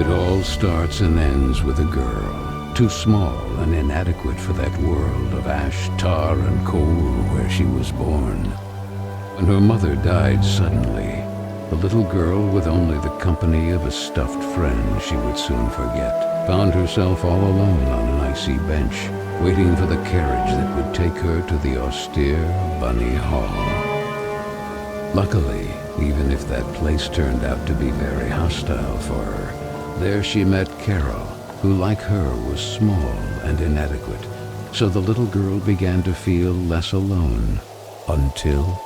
It all starts and ends with a girl, too small and inadequate for that world of ash, tar, and coal where she was born. When her mother died suddenly, the little girl, with only the company of a stuffed friend she would soon forget, found herself all alone on an icy bench, waiting for the carriage that would take her to the austere Bunny Hall. Luckily, even if that place turned out to be very hostile for her, there she met Carole, who like her was small and inadequate, so the little girl began to feel less alone, until,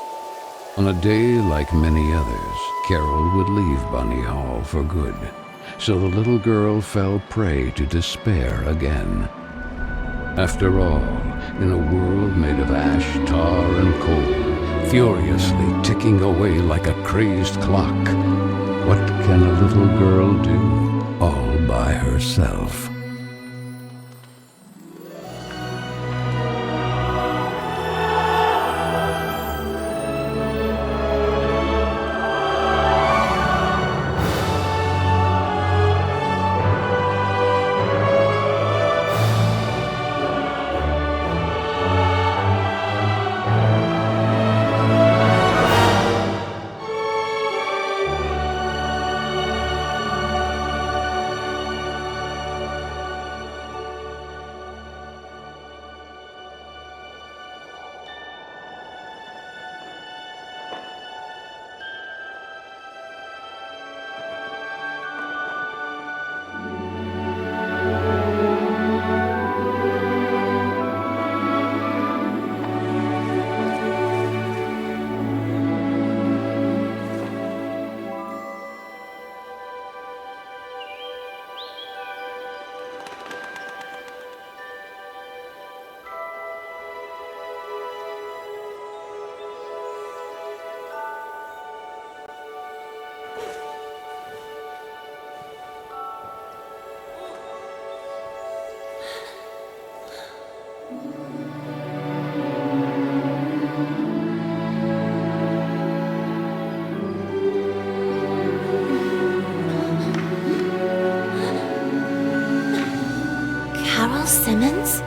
on a day like many others, Carole would leave Bunny Hall for good, so the little girl fell prey to despair again. After all, in a world made of ash, tar, and coal, furiously ticking away like a crazed clock, what can a little girl do all by herself? Simmons?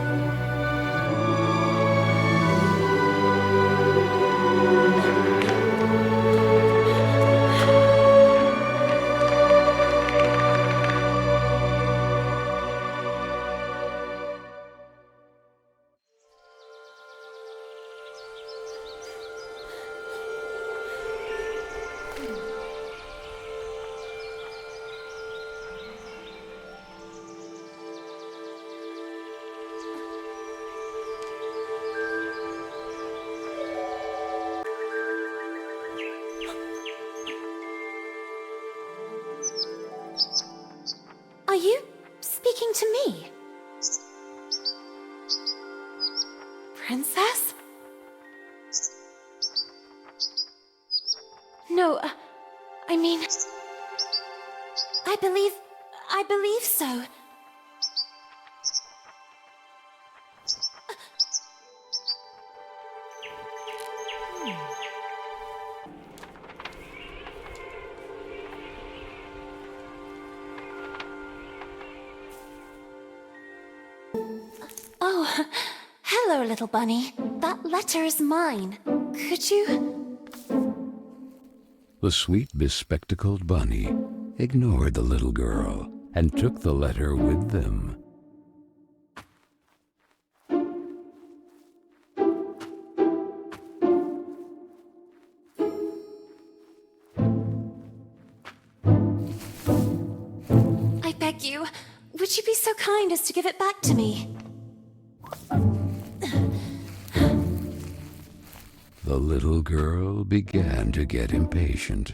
Are you speaking to me? Princess? No, I mean... I believe so. Oh, hello, little bunny. That letter is mine. Could you... The sweet, bespectacled bunny ignored the little girl and took the letter with them. I beg you, would you be so kind as to give it back to me? The little girl began to get impatient.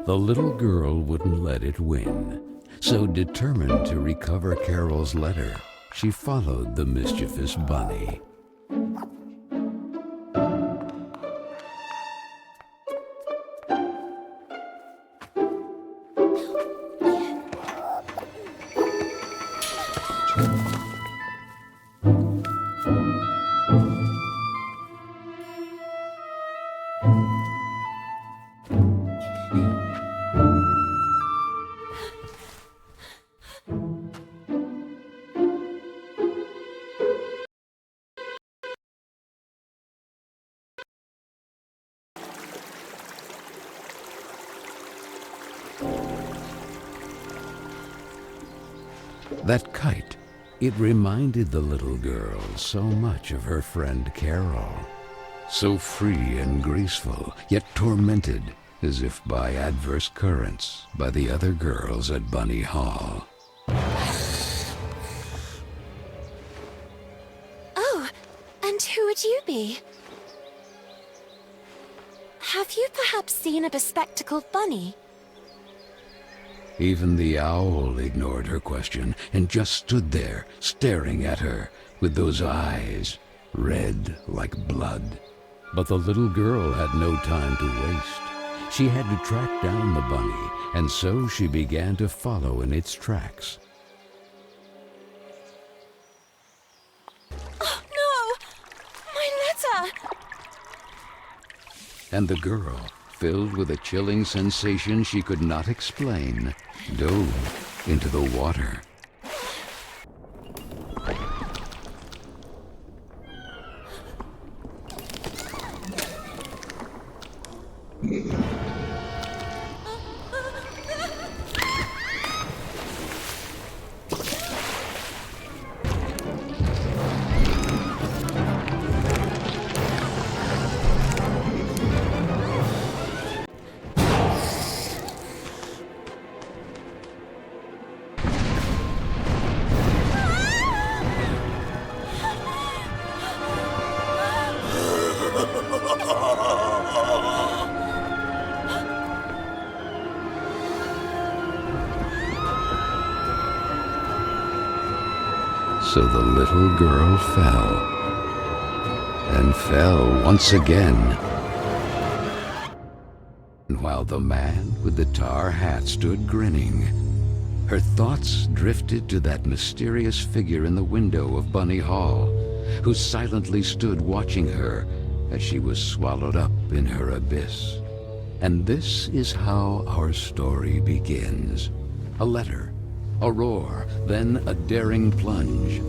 The little girl wouldn't let it win, so determined to recover Carole's letter, she followed the mischievous bunny. That kite, it reminded the little girl so much of her friend Carole. So free and graceful, yet tormented, as if by adverse currents, by the other girls at Bunny Hall. Oh, and who would you be? Have you perhaps seen a bespectacled bunny? Even the owl ignored her question and just stood there, staring at her, with those eyes, red like blood. But the little girl had no time to waste. She had to track down the bunny, and so she began to follow in its tracks. Oh, no! My letter! And the girl, filled with a chilling sensation she could not explain, dove into the water. So the little girl fell, and fell once again. And while the man with the tar hat stood grinning, her thoughts drifted to that mysterious figure in the window of Bunny Hall, who silently stood watching her as she was swallowed up in her abyss. And this is how our story begins. A letter, a roar, then a daring plunge,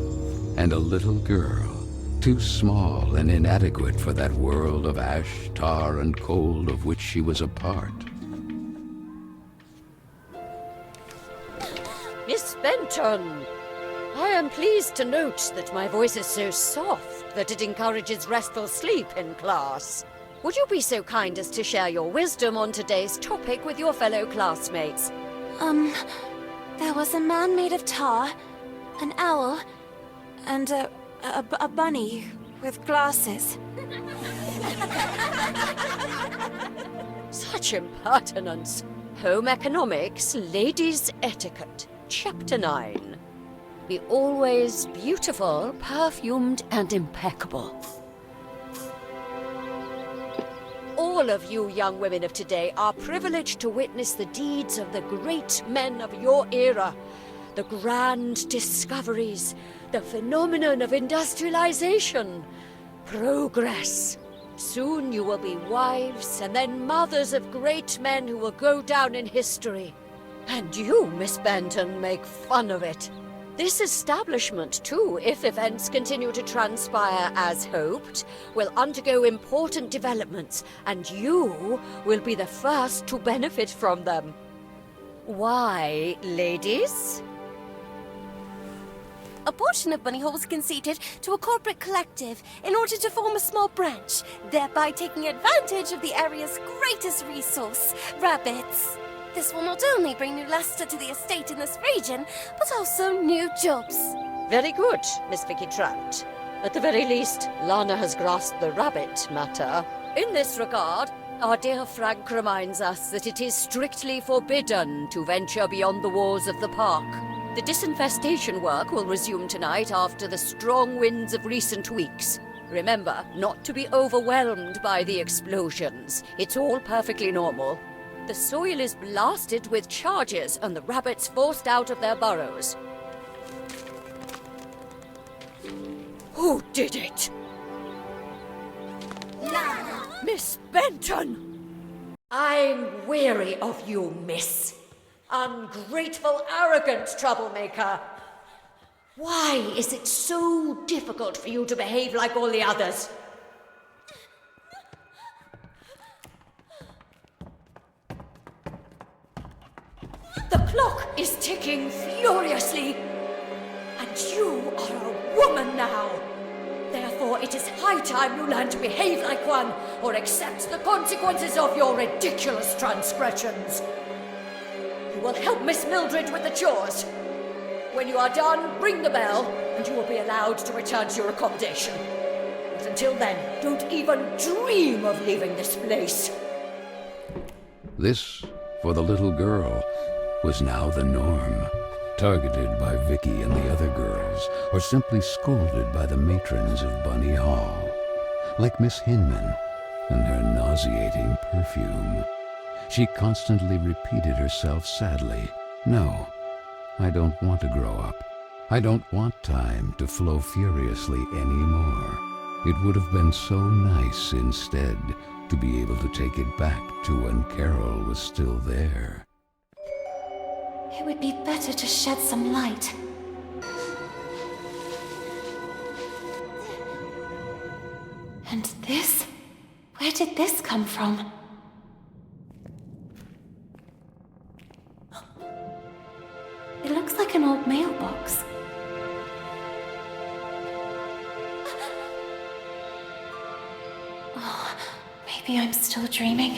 and a little girl, too small and inadequate for that world of ash, tar, and cold of which she was a part. Miss Benton, I am pleased to note that my voice is so soft that it encourages restful sleep in class. Would you be so kind as to share your wisdom on today's topic with your fellow classmates? There was a man made of tar, an owl, and a bunny with glasses. Such impertinence. Home Economics, Ladies' Etiquette, Chapter 9. Be always beautiful, perfumed, and impeccable. All of you young women of today are privileged to witness the deeds of the great men of your era. The grand discoveries, the phenomenon of industrialization, progress. Soon you will be wives and then mothers of great men who will go down in history. And you, Miss Benton, make fun of it. This establishment, too, if events continue to transpire as hoped, will undergo important developments, and you will be the first to benefit from them. Why, ladies? A portion of Bunny Hall was conceded to a corporate collective in order to form a small branch, thereby taking advantage of the area's greatest resource, rabbits. This will not only bring new luster to the estate in this region, but also new jobs. Very good, Miss Vicky Trout. At the very least, Lana has grasped the rabbit matter. In this regard, our dear Frank reminds us that it is strictly forbidden to venture beyond the walls of the park. The disinfestation work will resume tonight after the strong winds of recent weeks. Remember, not to be overwhelmed by the explosions. It's all perfectly normal. The soil is blasted with charges and the rabbits forced out of their burrows. Who did it? Lana! Miss Benton! I'm weary of you, miss. Ungrateful, arrogant troublemaker. Why is it so difficult for you to behave like all the others? The clock is ticking furiously. But you are a woman now. Therefore, it is high time you learn to behave like one, or accept the consequences of your ridiculous transgressions. You will help Miss Mildred with the chores. When you are done, ring the bell, and you will be allowed to return to your accommodation. But until then, don't even dream of leaving this place. This, for the little girl, was now the norm. Targeted by Vicky and the other girls, or simply scolded by the matrons of Bunny Hall. Like Miss Hinman and her nauseating perfume. She constantly repeated herself sadly, "No, I don't want to grow up. I don't want time to flow furiously anymore. It would have been so nice instead to be able to take it back to when Carole was still there." It would be better to shed some light. And this? Where did this come from? It looks like an old mailbox. Oh, maybe I'm still dreaming.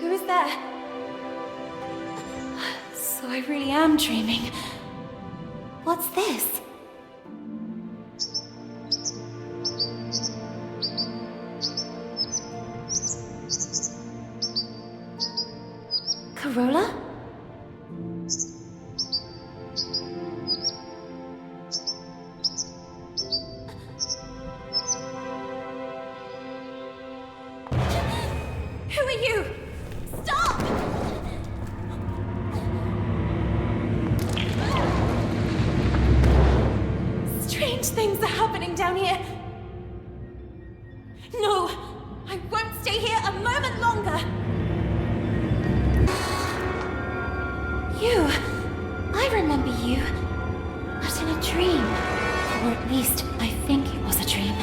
Who is there? So I really am dreaming. What's this? Carole? Who are you? Stop! Strange things are happening down here. No, I won't stay here a moment longer. You. I remember you. But in a dream. Or at least, I think it was a dream.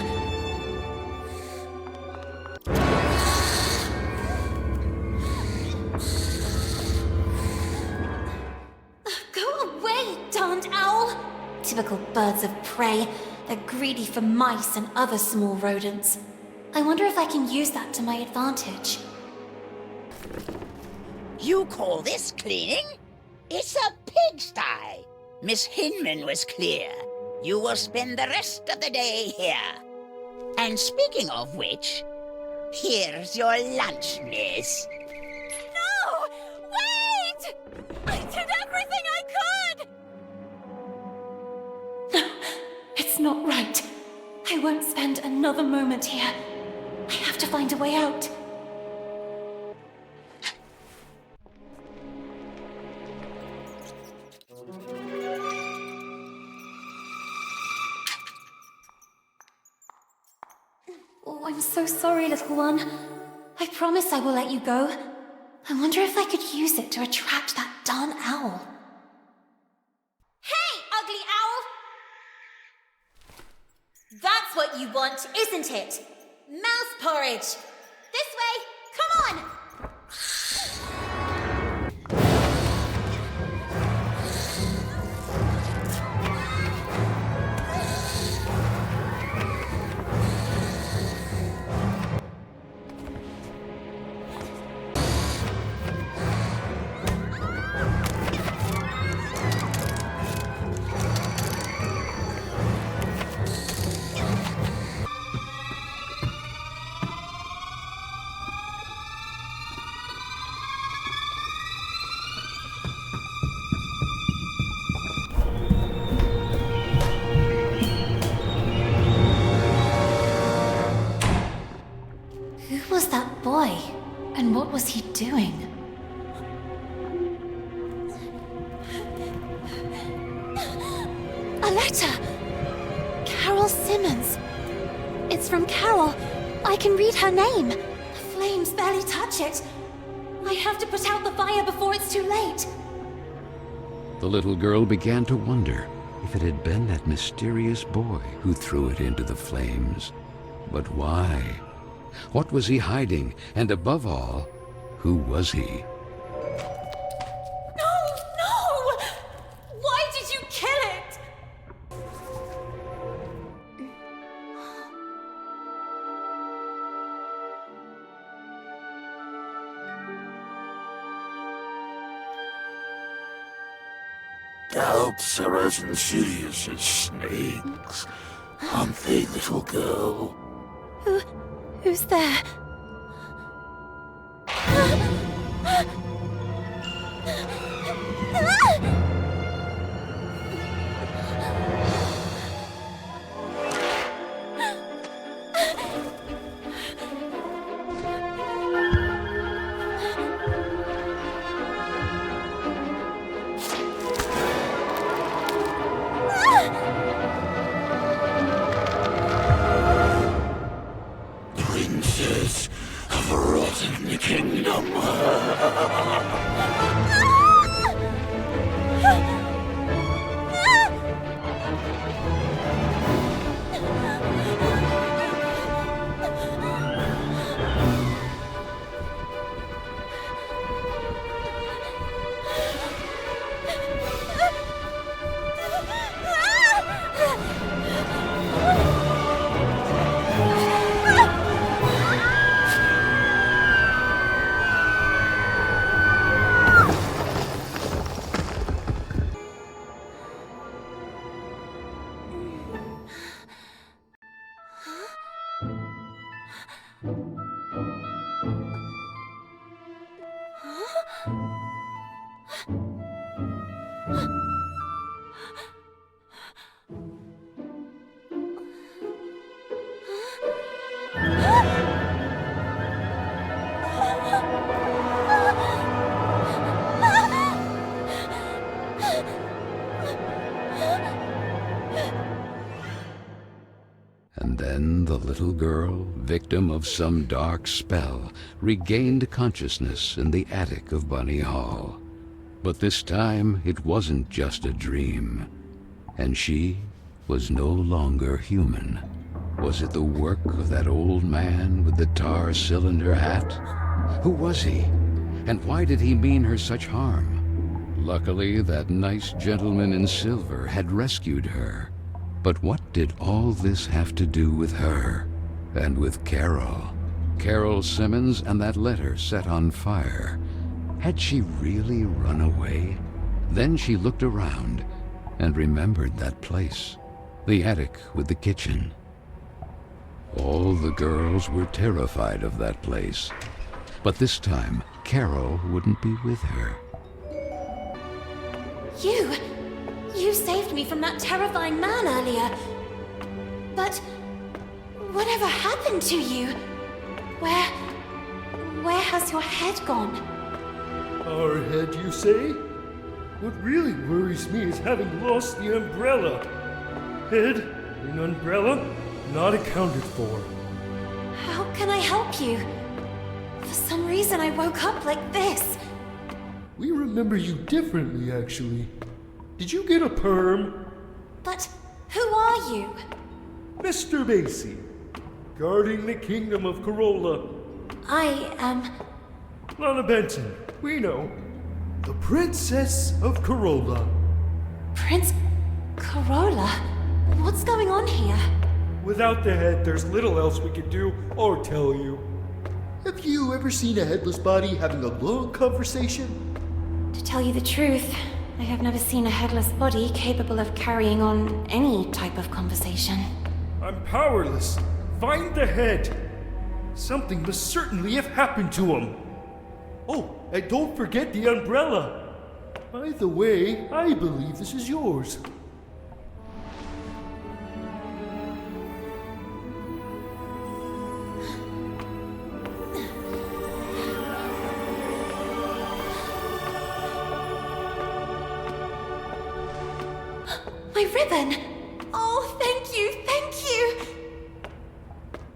Go away, darned owl! Typical birds of prey. They're greedy for mice and other small rodents. I wonder if I can use that to my advantage. You call this cleaning? It's a pigsty. Miss Hinman was clear. You will spend the rest of the day here. And speaking of which, here's your lunch, miss. No! Wait! I did everything I could! It's not right. I won't spend another moment here. I have to find a way out. Oh, I'm so sorry, little one. I promise I will let you go. I wonder if I could use it to attract that darn owl. Hey, ugly owl! That's what you want, isn't it? Mouse porridge! This way! Come on! Who was that boy? And what was he doing? A letter! Carole Simmons. It's from Carole. I can read her name. The flames barely touch it. I have to put out the fire before it's too late. The little girl began to wonder if it had been that mysterious boy who threw it into the flames. But why? What was he hiding? And above all, who was he? No! No! Why doubts are as insidious as snakes. Aren't they, little girl? Who's there? Princess of a rotten kingdom. And then the little girl, victim of some dark spell, regained consciousness in the attic of Bunny Hall. But this time it wasn't just a dream, and she was no longer human. Was it the work of that old man with the tar cylinder hat? Who was he, and why did he mean her such harm? Luckily, that nice gentleman in silver had rescued her. But what did all this have to do with her, and with Carole? Carole Simmons and that letter set on fire. Had she really run away? Then she looked around and remembered that place, the attic with the kitchen. All the girls were terrified of that place, but this time Carole wouldn't be with her. You saved me from that terrifying man earlier. But whatever happened to you? Where has your head gone? Our head, you say? What really worries me is having lost the umbrella. Head and umbrella not accounted for. How can I help you? For some reason I woke up like this. We remember you differently, actually. Did you get a perm? But who are you? Mr. Basie, guarding the kingdom of Carole. I am... Lana Benton, we know. The Princess of Carole. Prince Carole? What's going on here? Without the head, there's little else we could do or tell you. Have you ever seen a headless body having a long conversation? To tell you the truth, I have never seen a headless body capable of carrying on any type of conversation. I'm powerless. Find the head. Something must certainly have happened to him. Oh, and don't forget the umbrella. By the way, I believe this is yours. My ribbon! Oh, thank you, thank you!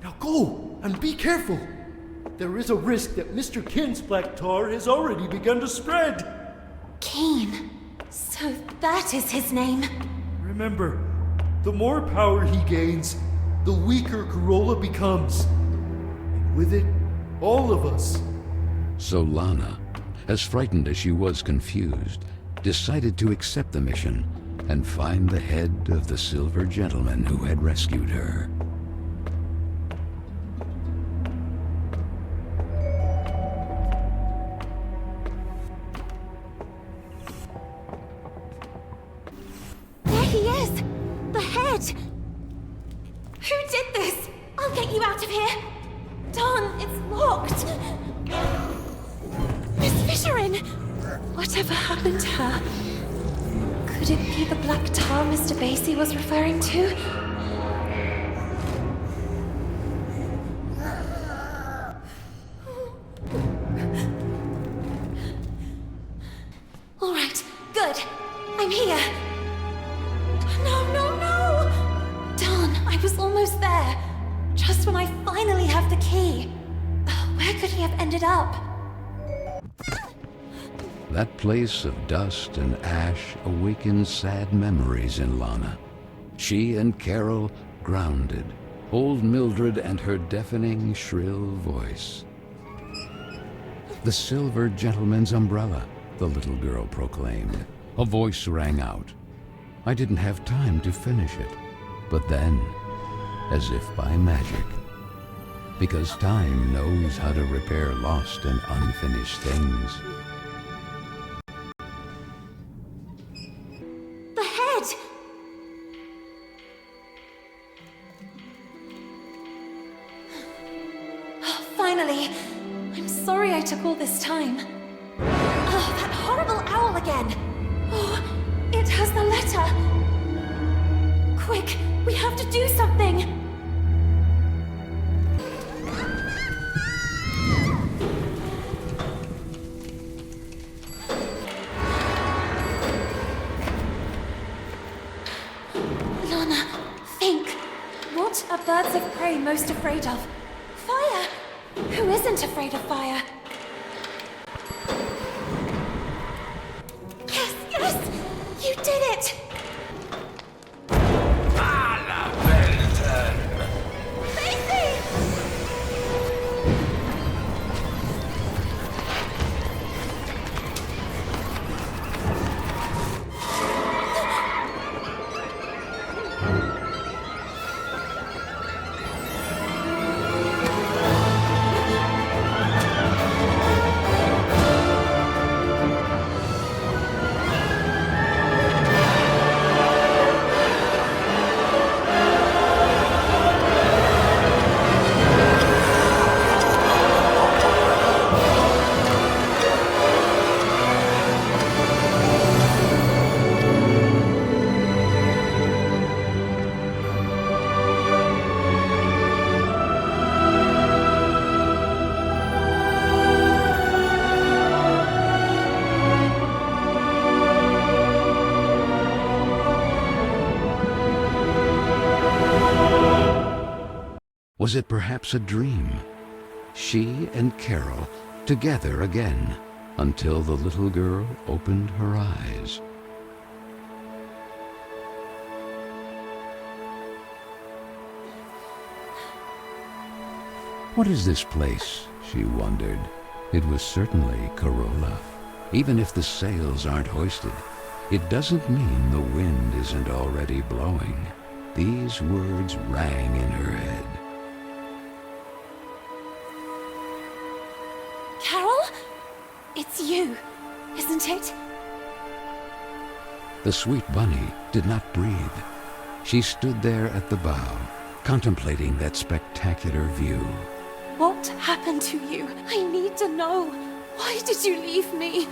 Now go, and be careful. There is a risk that Mr. Kin's black tar has already begun to spread. Keen. So that is his name. Remember, the more power he gains, the weaker Carole becomes. And with it, all of us. So Lana, as frightened as she was confused, decided to accept the mission and find the head of the silver gentleman who had rescued her. What? Who did this? I'll get you out of here. Dawn, it's locked. Miss Fisherin! Whatever happened to her? Could it be the black tar Mr. Basie was referring to? All right, good. I'm here. No, no, no! Darn, I was almost there. Just when I finally have the key. Where could he have ended up? That place of dust and ash awakens sad memories in Lana. She and Carole grounded, old Mildred and her deafening, shrill voice. The silver gentleman's umbrella, the little girl proclaimed. A voice rang out. I didn't have time to finish it, but then, as if by magic, because time knows how to repair lost and unfinished things. The head! Finally! I'm sorry I took all this time. Oh, that horrible owl again! Oh, it has the letter! Quick, we have to do something! Lana, think. What are birds of prey most afraid of? Fire! Who isn't afraid of fire? Yes, yes! You did it! Basie! Was it perhaps a dream? She and Carole together again until the little girl opened her eyes. What is this place? She wondered. It was certainly Corolla. Even if the sails aren't hoisted, it doesn't mean the wind isn't already blowing. These words rang in her head. Carole? It's you, isn't it? The sweet bunny did not breathe. She stood there at the bow, contemplating that spectacular view. What happened to you? I need to know. Why did you leave me?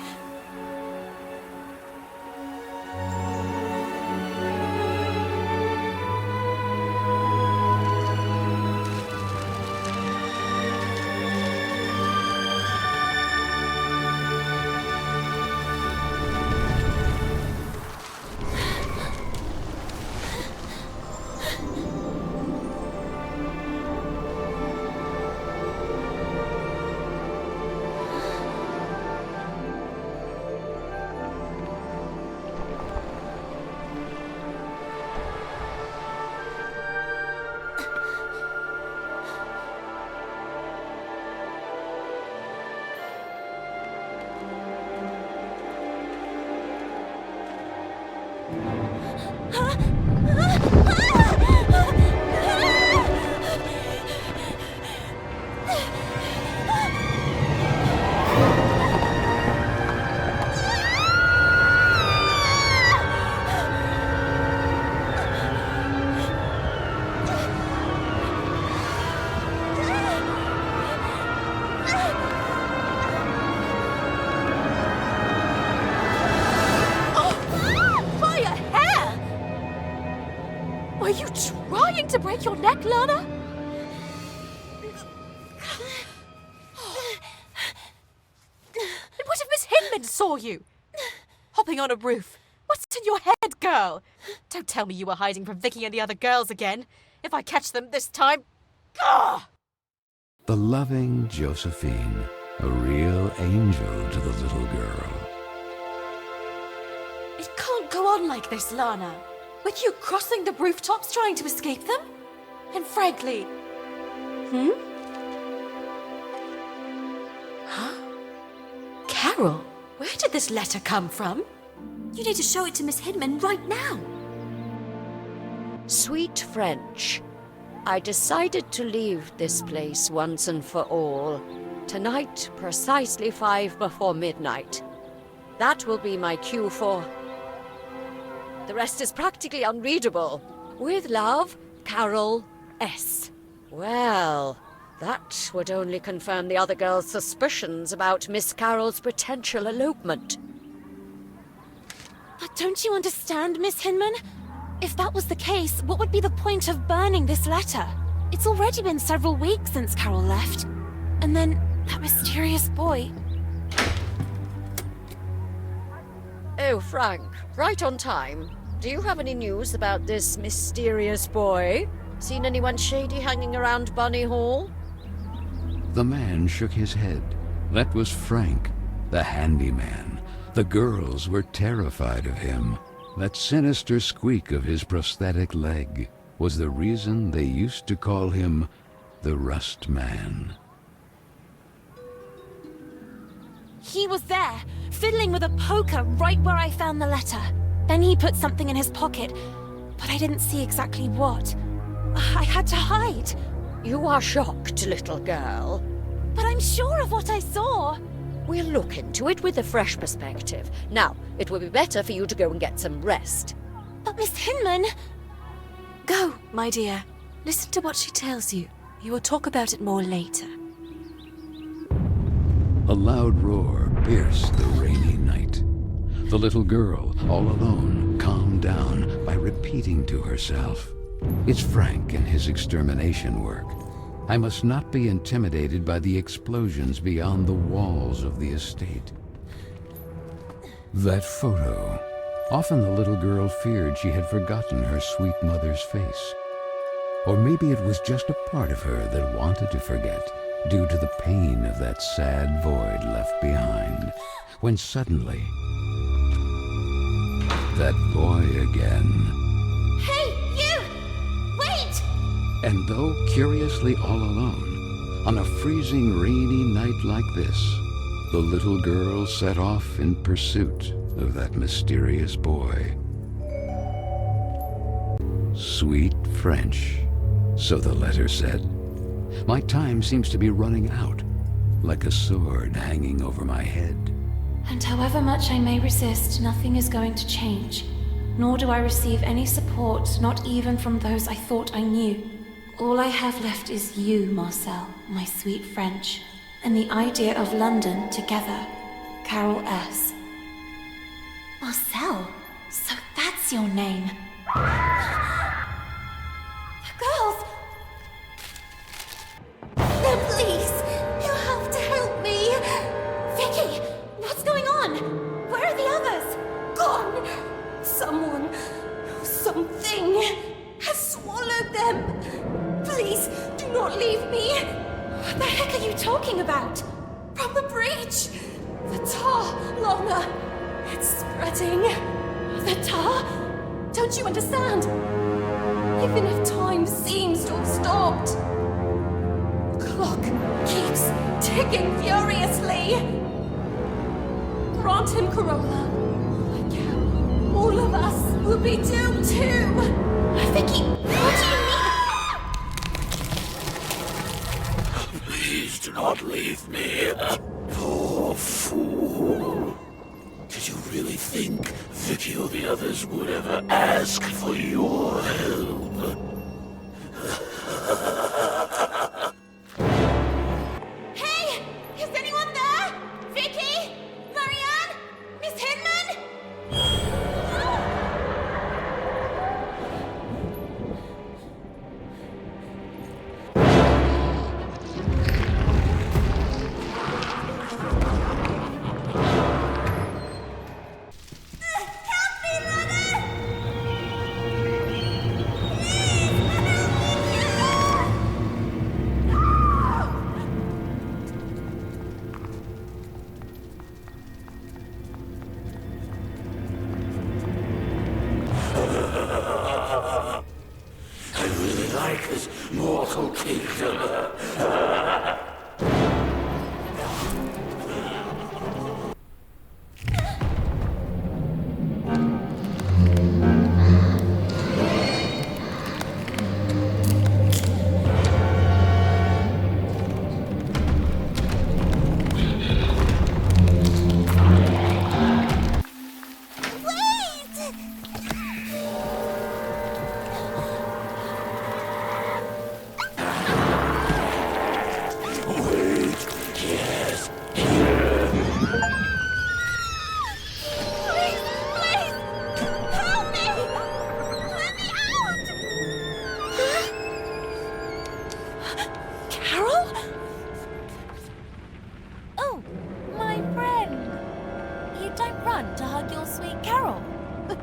Are you trying to break your neck, Lana? And what if Miss Hinman saw you? Hopping on a roof. What's in your head, girl? Don't tell me you were hiding from Vicky and the other girls again. If I catch them this time... Gah! The loving Josephine, a real angel to the little girl. It can't go on like this, Lana. With you crossing the rooftops trying to escape them? And frankly... Huh? Carole, where did this letter come from? You need to show it to Miss Hinman right now. Sweet French, I decided to leave this place once and for all. Tonight, precisely 5 before midnight. That will be my cue for... The rest is practically unreadable. With love, Carole S. Well, that would only confirm the other girls' suspicions about Miss Carole's potential elopement. But don't you understand, Miss Hinman? If that was the case, what would be the point of burning this letter? It's already been several weeks since Carole left. And then, that mysterious boy... Oh, Frank, right on time. Do you have any news about this mysterious boy? Seen anyone shady hanging around Bunny Hall? The man shook his head. That was Frank, the handyman. The girls were terrified of him. That sinister squeak of his prosthetic leg was the reason they used to call him the Rust Man. He was there, fiddling with a poker right where I found the letter. Then he put something in his pocket, but I didn't see exactly what. I had to hide. You are shocked, little girl. But I'm sure of what I saw. We'll look into it with a fresh perspective. Now, it will be better for you to go and get some rest. But Miss Hinman... Go, my dear. Listen to what she tells you. You will talk about it more later. A loud roar pierced the rainy night. The little girl, all alone, calmed down by repeating to herself, "It's Frank and his extermination work. I must not be intimidated by the explosions beyond the walls of the estate." That photo. Often the little girl feared she had forgotten her sweet mother's face. Or maybe it was just a part of her that wanted to forget, due to the pain of that sad void left behind, when suddenly... that boy again. Hey, you! Wait! And though curiously all alone, on a freezing rainy night like this, the little girl set off in pursuit of that mysterious boy. Sweet French, so the letter said. My time seems to be running out, like a sword hanging over my head. And however much I may resist, nothing is going to change. Nor do I receive any support, not even from those I thought I knew. All I have left is you, Marcel, my sweet French, and the idea of London together. Carole S. Marcel? So that's your name. The girls! No, please! You have to help me! Vicky! What's going on? Where are the others? Gone! Someone, something, has swallowed them! Please, do not leave me! What the heck are you talking about? From the breach! The tar, Lana! It's spreading! The tar? Don't you understand? Even if time seems to have stopped, the clock keeps ticking furiously! Grant him, Carole. Like him, all of us will be doomed too! Vicky, what do you mean? Please do not leave me. Poor fool. Did you really think Vicky or the others would ever ask for your help? Hey! Is anyone there? Vicky? Marianne? Miss Hinman? like this mortal kingdom.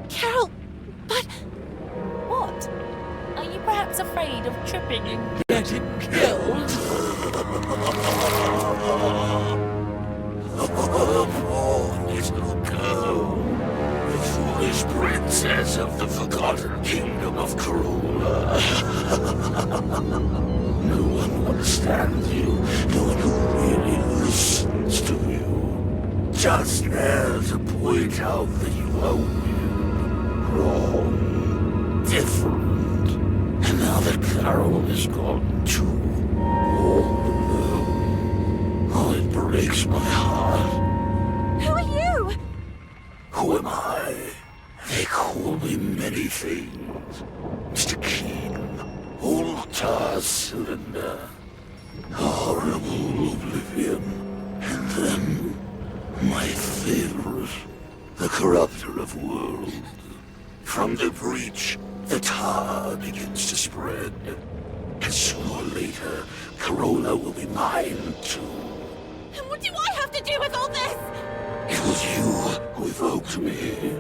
Carole, but... What? Are you perhaps afraid of tripping and getting killed? Poor little girl. The foolish princess of the forgotten kingdom of Carole. No one understands you. No one who really listens to you. Just there to point out that you are weird, wrong, different. And now that Carole is gone too. Oh, it breaks my heart. Who are you? Who am I? They call me many things. Mr. Keen, Altar Cylinder, Horrible Oblivion, and then my favorite, the Corrupter of Worlds. From the breach, the tar begins to spread. And sooner or later, Corona will be mine too. And what do I have to do with all this? It was you who evoked me.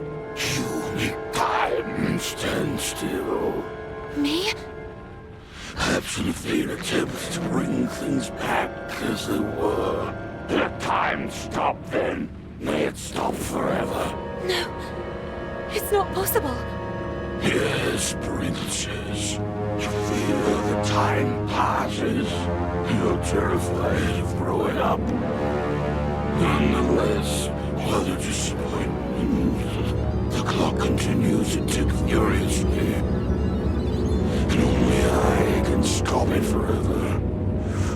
You make time stand still. Me? Perhaps in a vain attempt to bring things back as they were. Let time stop then. May it stop forever. No. It's not possible. Yes, princess. You fear that time passes. You're terrified of growing up. Nonetheless, while the disappointment, the clock continues to tick furiously. And only I can stop it forever.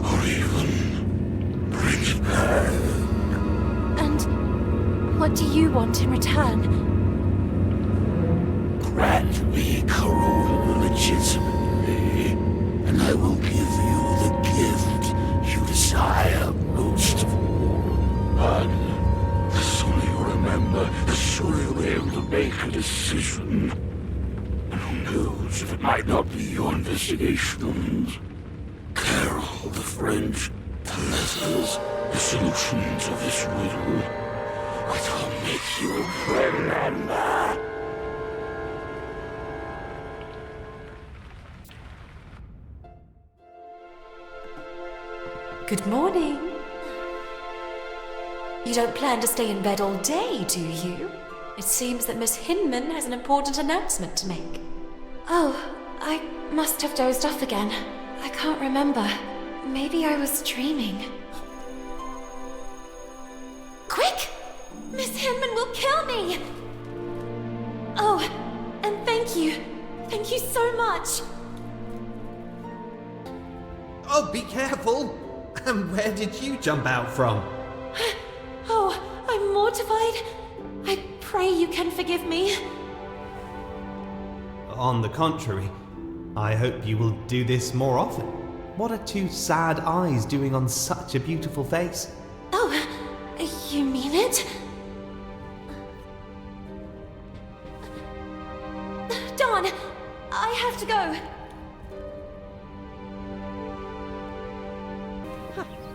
Or even bring it back. And what do you want in return? Grant me Carole legitimately, and I will give you the gift you desire most of all. But the sooner you remember, the sooner you'll be able to make a decision. And who knows if it might not be your investigations. Carole, the French, the letters, the solutions of this riddle. It will make you remember. Good morning. You don't plan to stay in bed all day, do you? It seems that Miss Hinman has an important announcement to make. Oh, I must have dozed off again. I can't remember. Maybe I was dreaming. Quick! Miss Hinman will kill me! Oh, and thank you. Thank you so much. Oh, be careful! And where did you jump out from? Oh, I'm mortified. I pray you can forgive me. On the contrary, I hope you will do this more often. What are two sad eyes doing on such a beautiful face? Oh, you mean it? Dawn, I have to go.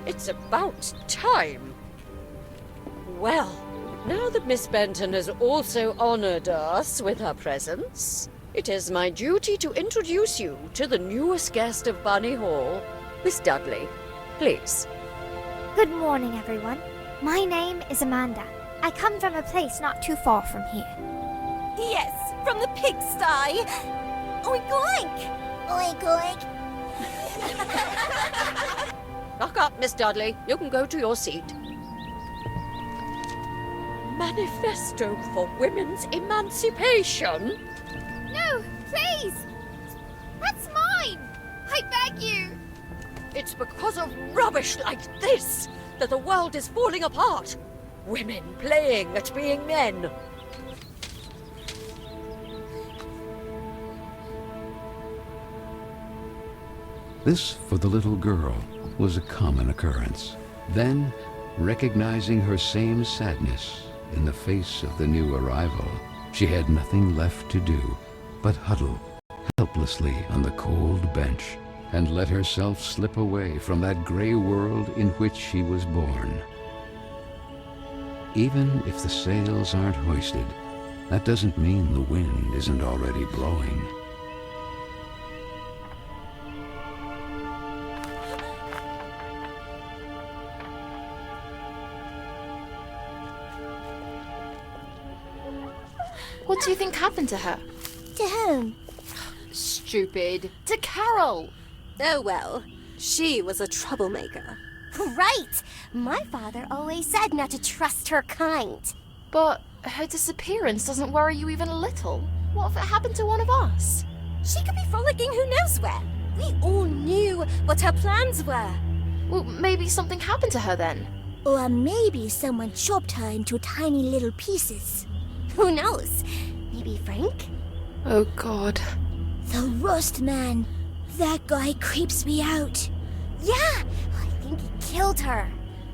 It's about time. Well, now that Miss Benton has also honored us with her presence, it is my duty to introduce you to the newest guest of Bunny Hall, Miss Dudley. Please. Good morning, everyone. My name is Amanda. I come from a place not too far from here. Yes, from the pigsty. Oink oink! Oink oink. Knock up, Miss Dudley. You can go to your seat. Manifesto for women's emancipation? No, please! That's mine! I beg you! It's because of rubbish like this that the world is falling apart. Women playing at being men. This, for the little girl, was a common occurrence. Then, recognizing her same sadness in the face of the new arrival, she had nothing left to do but huddle helplessly on the cold bench and let herself slip away from that gray world in which she was born. Even if the sails aren't hoisted, that doesn't mean the wind isn't already blowing. What do you think happened to her? To whom? Stupid. To Carole. Oh well, she was a troublemaker. Right! My father always said not to trust her kind. But her disappearance doesn't worry you even a little. What if it happened to one of us? She could be frolicking who knows where. We all knew what her plans were. Well, maybe something happened to her then. Or maybe someone chopped her into tiny little pieces. Who knows? Maybe Frank? Oh God. The Rust Man. That guy creeps me out. Yeah, I think he killed her.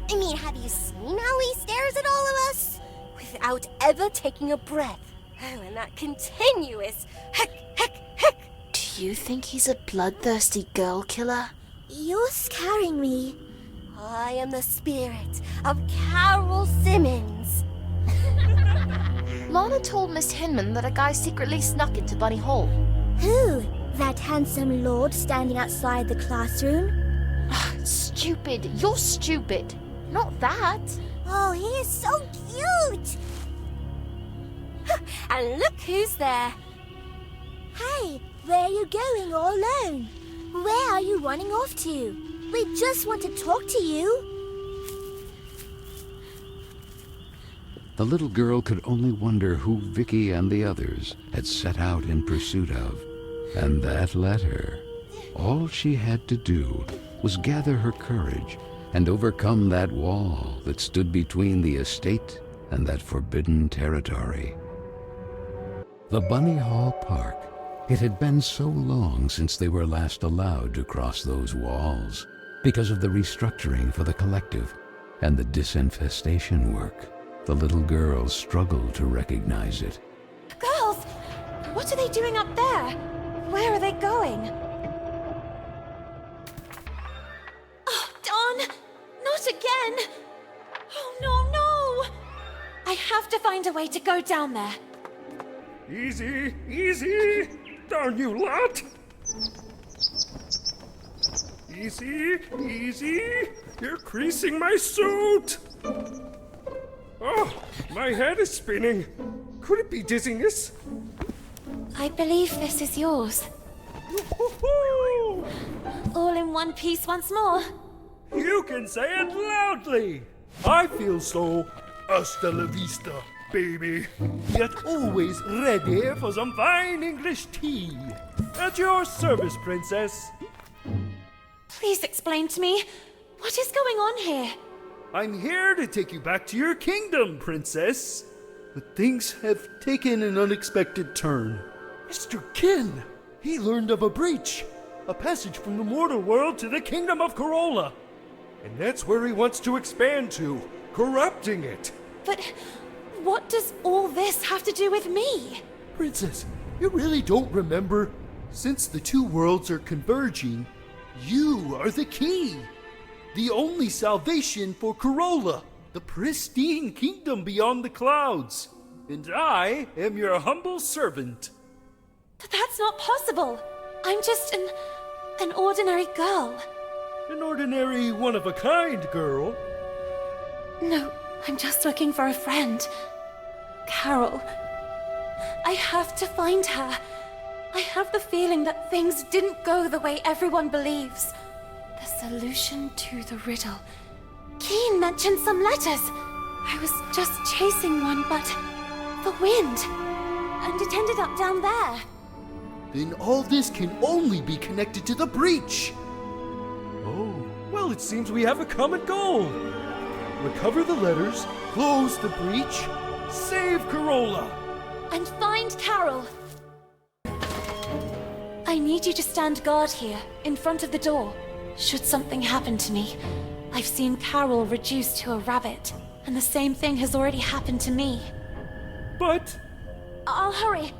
I mean, have you seen how he stares at all of us? Without ever taking a breath. Oh, and that continuous heck, heck, heck. Do you think he's a bloodthirsty girl killer? You're scaring me. I am the spirit of Carole Simmons. Lana told Miss Hinman that a guy secretly snuck into Bunny Hall. Who? That handsome lord standing outside the classroom? Stupid. You're stupid. Not that. Oh, he is so cute! And look who's there. Hey, where are you going all alone? Where are you running off to? We just want to talk to you. The little girl could only wonder who Vicky and the others had set out in pursuit of. And that letter. All she had to do was gather her courage and overcome that wall that stood between the estate and that forbidden territory. The Bunny Hall Park. It had been so long since they were last allowed to cross those walls because of the restructuring for the collective and the disinfestation work. The little girl struggled to recognize it. Girls! What are they doing up there? Where are they going? Oh, darn! Not again! Oh, no! I have to find a way to go down there. Easy, easy! Darn you lot! Easy, easy! You're creasing my suit! Oh, my head is spinning. Could it be dizziness? I believe this is yours. Woo-hoo-hoo! All in one piece once more. You can say it loudly! I feel so hasta la vista, baby. Yet always ready for some fine English tea. At your service, princess. Please explain to me, what is going on here? I'm here to take you back to your kingdom, princess. But things have taken an unexpected turn. Mr. Kin, he learned of a breach. A passage from the mortal world to the kingdom of Carole. And that's where he wants to expand to, corrupting it. But what does all this have to do with me? Princess, you really don't remember? Since the two worlds are converging, you are the key. The only salvation for Carole, the pristine kingdom beyond the clouds. And I am your humble servant. But that's not possible. I'm just an ordinary girl. An ordinary one-of-a-kind girl. No, I'm just looking for a friend. Carole. I have to find her. I have the feeling that things didn't go the way everyone believes. The solution to the riddle. Keen mentioned some letters. I was just chasing one, but the wind. And it ended up down there. Then all this can only be connected to the breach. Oh, well, it seems we have a common goal. Recover the letters, close the breach, save Carole. And find Carole. I need you to stand guard here, in front of the door. Should something happen to me, I've seen Carole reduced to a rabbit, and the same thing has already happened to me. But... I'll hurry.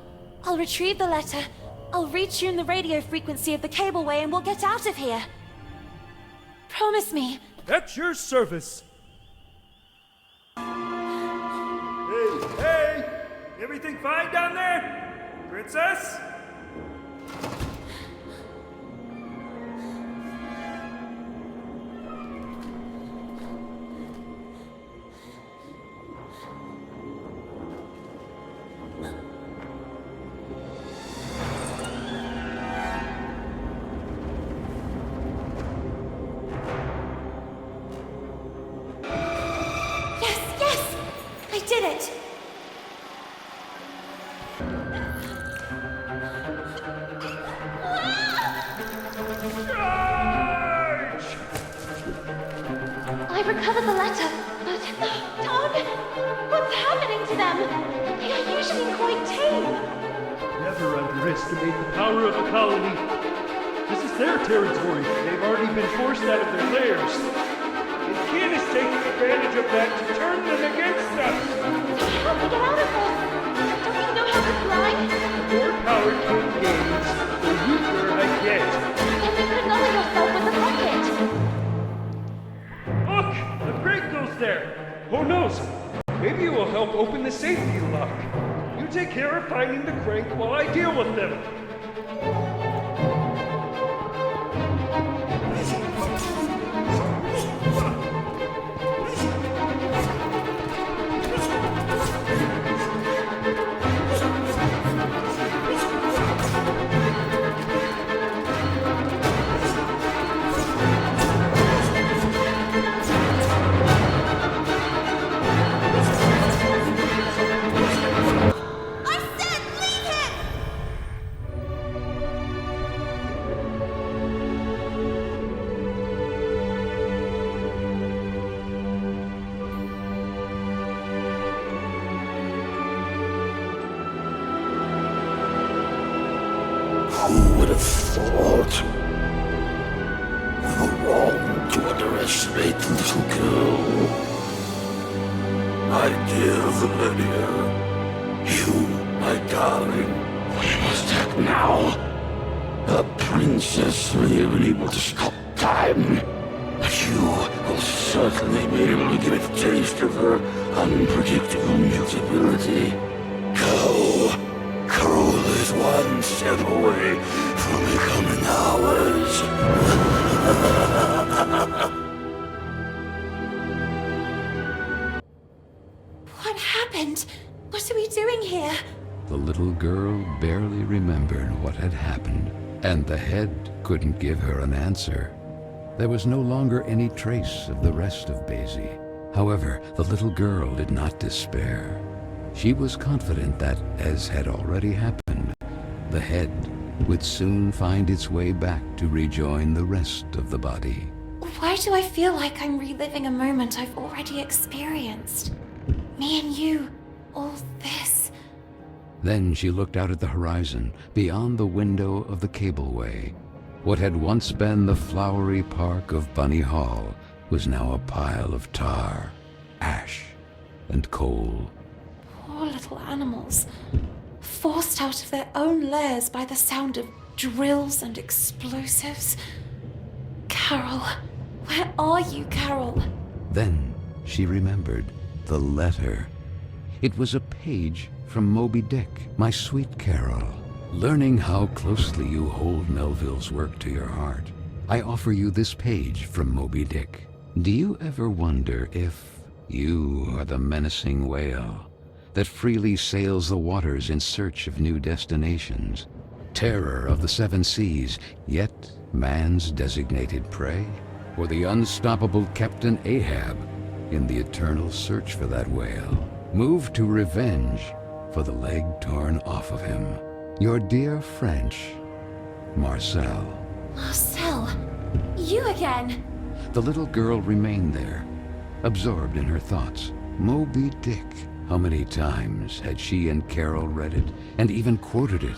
I'll retrieve the letter. I'll retune the radio frequency of the cableway and we'll get out of here. Promise me. At your service. Hey! Everything fine down there? Princess? I did it! I recovered the letter, but... Don! What's happening to them? They are usually quite tame. Never underestimate the power of a colony. This is their territory. They've already been forced out of their lairs. And Kin is taking advantage of that to turn them against us. How do we get out of this? Don't we know how to fly? The more power Kin gains, the weaker I get. Then we could lower yourself with the bucket. Look! The crate goes there! Who knows? Maybe it will help open the safety lock. You take care of finding the crank while I deal with them. Who would have thought? You were wrong to underestimate the little girl. My dear Valeria, you, my darling, we must act now. The princess may have been able to stop time, but you will certainly be able to give it a taste of her unpredictable mutability. Go! Carole is one step away from becoming ours. What happened? What are we doing here? The little girl barely remembered what had happened, and the head couldn't give her an answer. There was no longer any trace of the rest of Basie. However, the little girl did not despair. She was confident that, as had already happened, the head would soon find its way back to rejoin the rest of the body. Why do I feel like I'm reliving a moment I've already experienced? Me and you, all this. Then she looked out at the horizon, beyond the window of the cableway. What had once been the flowery park of Bunny Hall was now a pile of tar, ash, and coal. Poor little animals, forced out of their own lairs by the sound of drills and explosives. Carole, where are you, Carole? Then she remembered the letter. It was a page from Moby Dick, my sweet Carole. Learning how closely you hold Melville's work to your heart, I offer you this page from Moby Dick. Do you ever wonder if you are the menacing whale that freely sails the waters in search of new destinations? terror of the seven seas, yet man's designated prey, or the unstoppable Captain Ahab in the eternal search for that whale, moved to revenge for the leg torn off of him. Your dear French, Marcel. Marcel, you again? The little girl remained there, absorbed in her thoughts. Moby Dick. How many times had she and Carole read it, and even quoted it?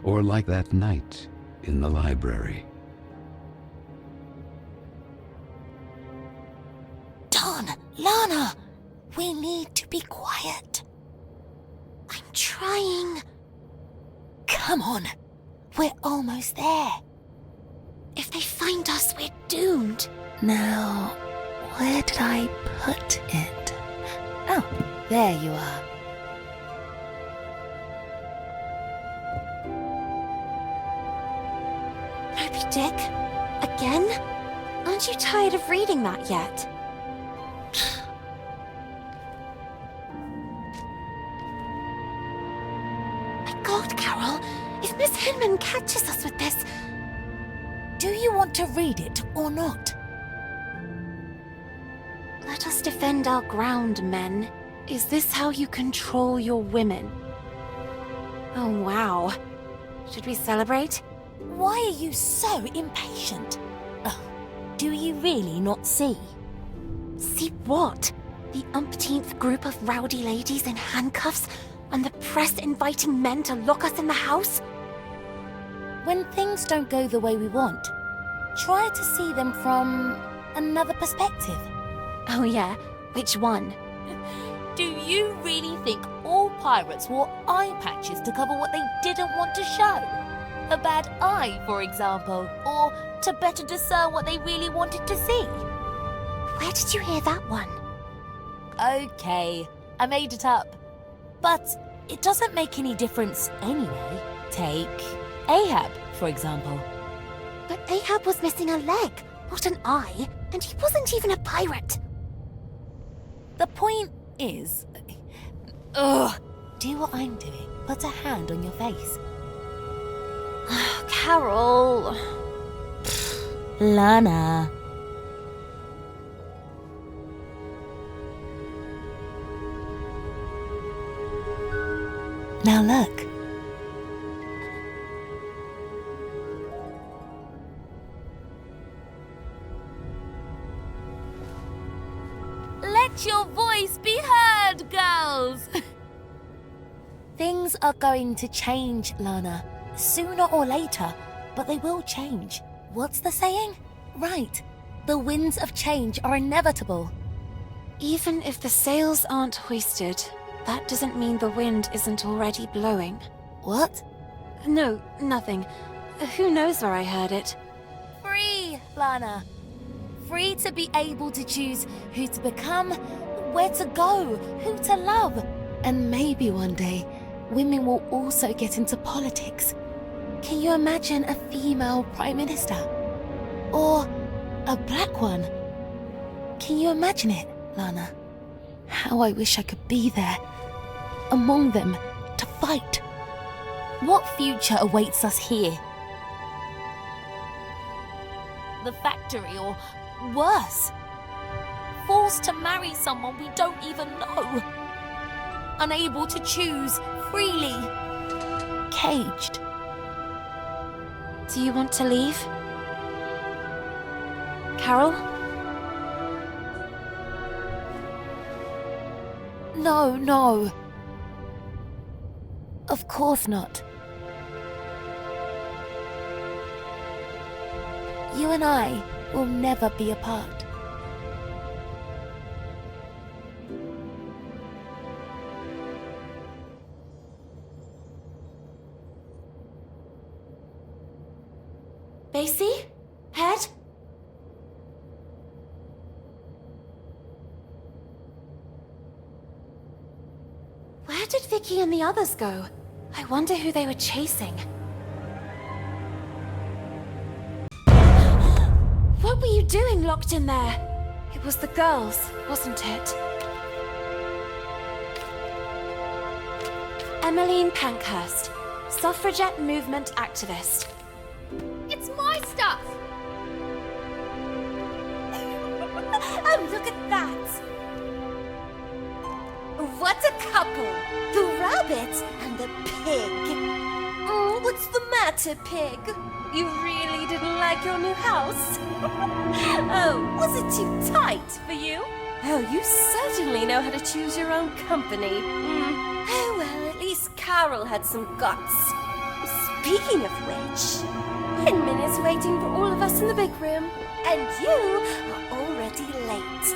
Or like that night in the library. Don, Lana, we need to be quiet. I'm trying. Come on, we're almost there. If they find us, we're doomed. Now, where did I put it? Oh, there you are. Moby Dick? Again? Aren't you tired of reading that yet? My God, Carole, if Miss Hinman catches us with this... Do you want to read it or not? Let us defend our ground, men. Is this how you control your women? Oh, wow. Should we celebrate? Why are you so impatient? Oh, do you really not see? See what? The umpteenth group of rowdy ladies in handcuffs, and the press inviting men to lock us in the house? When things don't go the way we want, try to see them from another perspective. Oh yeah? Which one? Do you really think all pirates wore eye patches to cover what they didn't want to show? A bad eye, for example, or to better discern what they really wanted to see? Where did you hear that one? Okay, I made it up. But it doesn't make any difference anyway. Take Ahab, for example. But Ahab was missing a leg, not an eye, and he wasn't even a pirate. The point is... Ugh! Do what I'm doing. Put a hand on your face. Carole... Lana. Now look. Let your voice be heard, girls! Things are going to change, Lana. Sooner or later, but they will change. What's the saying? Right. The winds of change are inevitable. Even if the sails aren't hoisted, that doesn't mean the wind isn't already blowing. What? No, nothing. Who knows where I heard it? Free, Lana. Free to be able to choose who to become, where to go, who to love. And maybe one day, women will also get into politics. Can you imagine a female prime minister? Or a black one? Can you imagine it, Lana? How I wish I could be there, among them, to fight. What future awaits us here? The factory, or worse, forced to marry someone we don't even know. Unable to choose freely. Caged. Do you want to leave? Carole? No, no. Of course not. You and I will never be apart. Basie? Head? Where did Vicky and the others go? I wonder who they were chasing. What were you doing locked in there? It was the girls, wasn't it? Emmeline Pankhurst. Suffragette movement activist. It's my stuff! Oh, look at that! What a couple! The rabbit and the pig. Oh, what's the matter, pig? You really didn't like your new house? Oh, was it too tight for you? Oh, you certainly know how to choose your own company. Oh, well, at least Carole had some guts. Speaking of which, Hinman is waiting for all of us in the big room, and you are already late.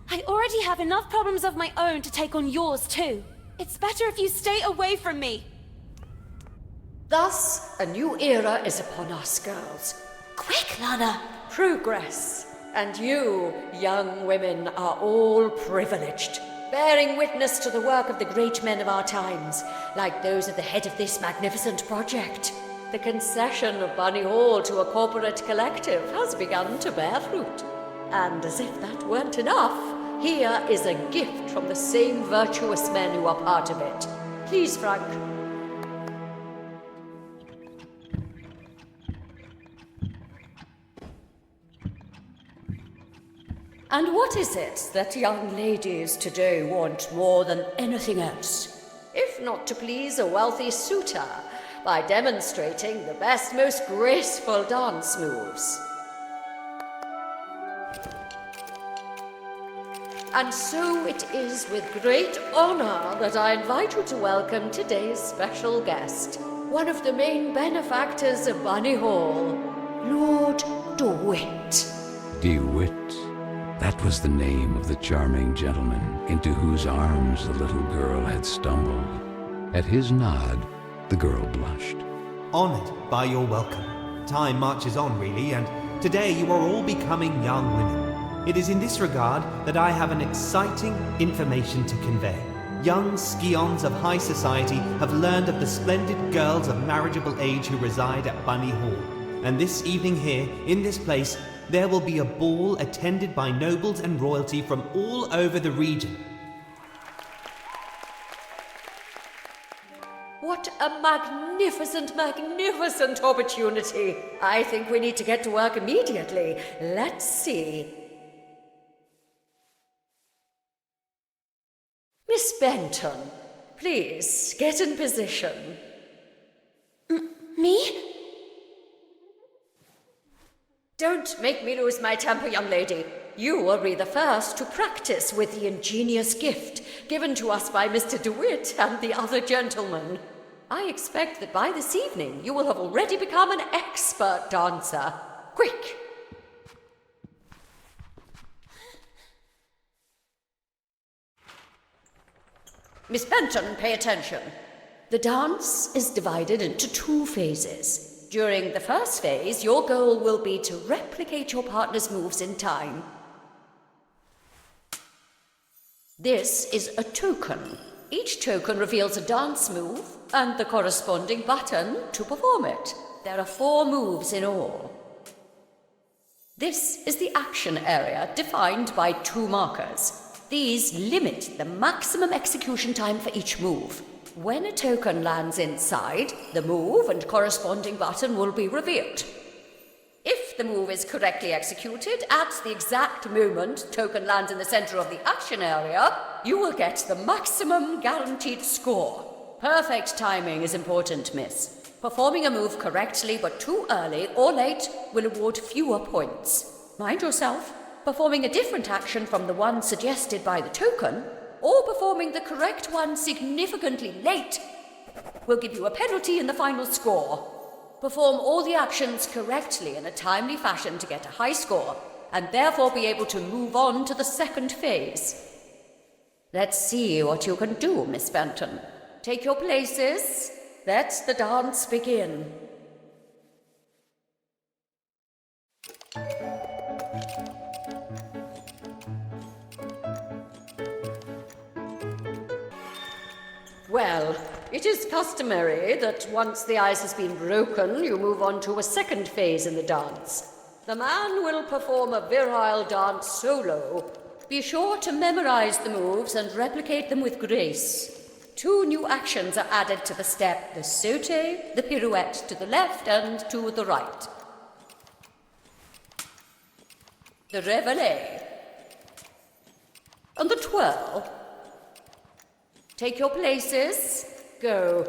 I already have enough problems of my own to take on yours too. It's better if you stay away from me. Thus, a new era is upon us, girls. Quick, Lana. Progress. And you, young women, are all privileged, bearing witness to the work of the great men of our times, like those at the head of this magnificent project. The concession of Bunny Hall to a corporate collective has begun to bear fruit. And as if that weren't enough, here is a gift from the same virtuous men who are part of it. Please, Frank. And what is it that young ladies today want more than anything else? If not to please a wealthy suitor by demonstrating the best, most graceful dance moves. And so it is with great honor that I invite you to welcome today's special guest, one of the main benefactors of Bunny Hall, Lord DeWitt. DeWitt. That was the name of the charming gentleman into whose arms the little girl had stumbled. At his nod, the girl blushed. Honoured by your welcome. Time marches on, really, and today you are all becoming young women. It is in this regard that I have an exciting information to convey. Young scions of high society have learned of the splendid girls of marriageable age who reside at Bunny Hall. And this evening here, in this place, there will be a ball attended by nobles and royalty from all over the region. What a magnificent, magnificent opportunity! I think we need to get to work immediately. Let's see. Miss Benton, please get in position. Me? Don't make me lose my temper, young lady. You will be the first to practice with the ingenious gift given to us by Mr. DeWitt and the other gentlemen. I expect that by this evening you will have already become an expert dancer. Quick! Miss Benton, pay attention. The dance is divided into 2 phases. During the first phase, your goal will be to replicate your partner's moves in time. This is a token. Each token reveals a dance move and the corresponding button to perform it. There are 4 moves in all. This is the action area, defined by 2 markers. These limit the maximum execution time for each move. When a token lands inside, the move and corresponding button will be revealed. If the move is correctly executed at the exact moment token lands in the center of the action area, you will get the maximum guaranteed score. Perfect timing is important, miss. Performing a move correctly but too early or late will award fewer points. Mind yourself, performing a different action from the one suggested by the token, or performing the correct one significantly late, will give you a penalty in the final score. Perform all the actions correctly in a timely fashion to get a high score, and therefore be able to move on to the second phase. Let's see what you can do, Miss Benton. Take your places. Let the dance begin. Well, it is customary that once the ice has been broken, you move on to a second phase in the dance. The man will perform a virile dance solo. Be sure to memorize the moves and replicate them with grace. 2 new actions are added to the step: the sauté, the pirouette to the left and to the right. The réveillé. And the twirl. Take your places. Go.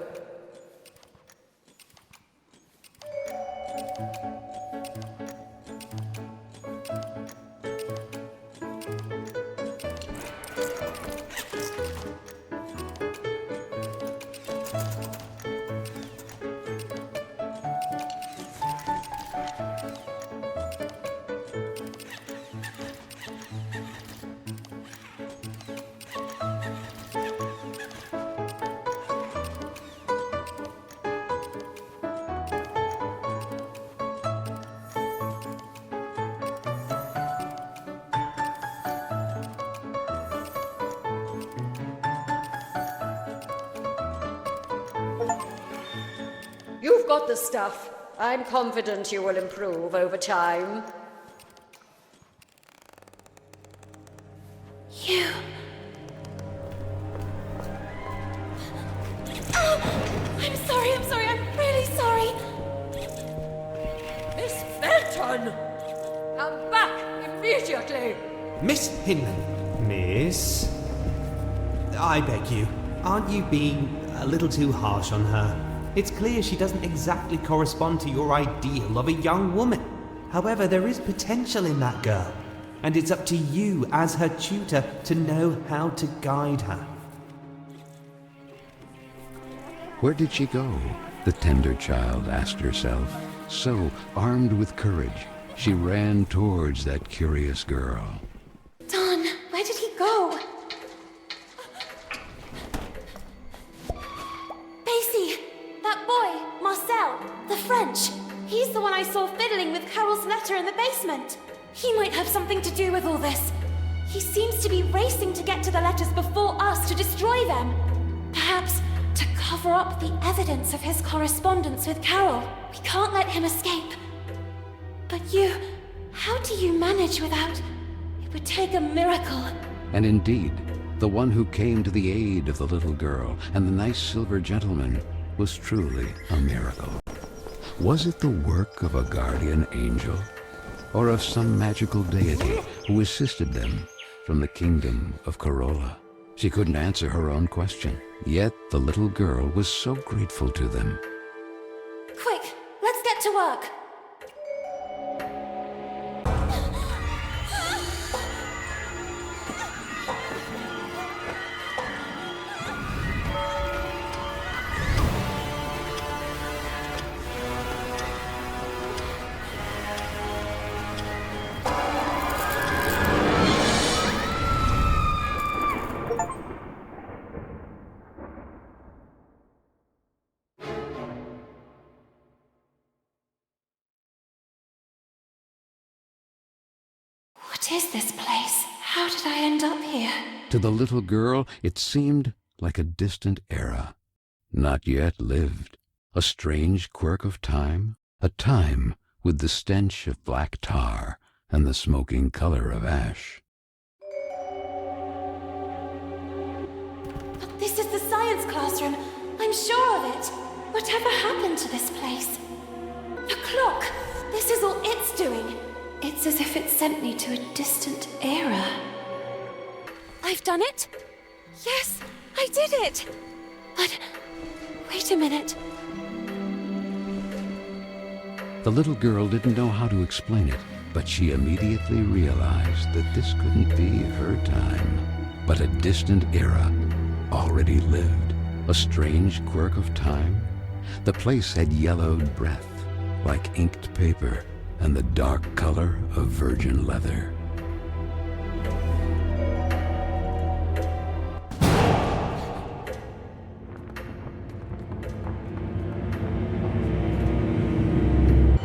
You've got the stuff. I'm confident you will improve over time. You... Oh! I'm sorry, I'm really sorry. Miss Felton! Come back immediately! Miss Hinman. Miss? I beg you, aren't you being a little too harsh on her? It's clear she doesn't exactly correspond to your ideal of a young woman. However, there is potential in that girl, and it's up to you as her tutor to know how to guide her. Where did she go? The tender child asked herself. So, armed with courage, she ran towards that curious girl. Don, where did he go? Basie! That boy, Marcel, the French. He's the one I saw fiddling with Carole's letter in the basement. He might have something to do with all this. He seems to be racing to get to the letters before us to destroy them. Perhaps to cover up the evidence of his correspondence with Carole. We can't let him escape. But how do you manage without... It would take a miracle. And indeed, the one who came to the aid of the little girl and the nice silver gentleman was truly a miracle. Was it the work of a guardian angel, or of some magical deity who assisted them from the kingdom of Carole? She couldn't answer her own question, yet the little girl was so grateful to them. Quick, let's get to work. What is this place? How did I end up here? To the little girl, it seemed like a distant era, not yet lived, a strange quirk of time, a time with the stench of black tar and the smoking color of ash. But this is the science classroom. I'm sure of it. Whatever happened to this place? The clock! This is all it's doing. It's as if it sent me to a distant era. I've done it? Yes, I did it! But... wait a minute. The little girl didn't know how to explain it, but she immediately realized that this couldn't be her time, but a distant era already lived, a strange quirk of time. The place had yellowed breath, like inked paper, and the dark color of virgin leather.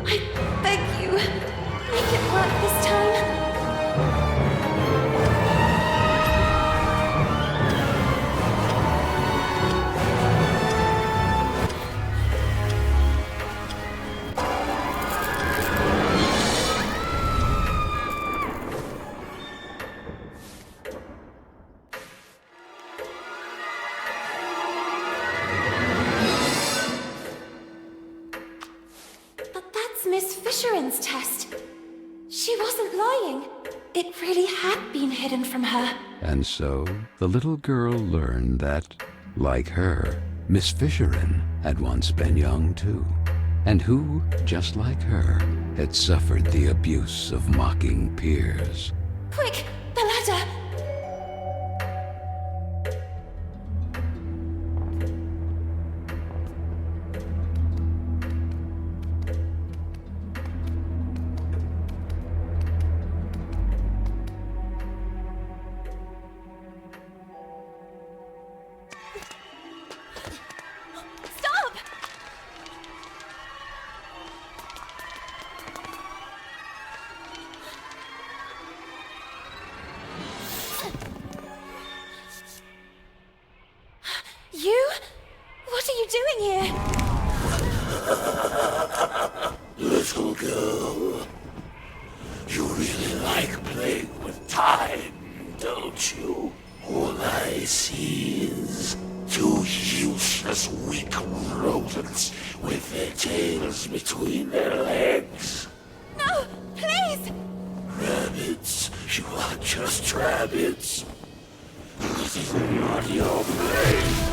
I beg you, make it work this time. Miss Fisheran's test. She wasn't lying. It really had been hidden from her. And so the little girl learned that, like her, Miss Fisherin had once been young too, and who, just like her, had suffered the abuse of mocking peers. Quick, the ladder! You? What are you doing here? Little girl, you really like playing with time, don't you? All I see is two useless, weak rodents with their tails between their legs. No, please! Rabbits, you are just rabbits. This is not your place.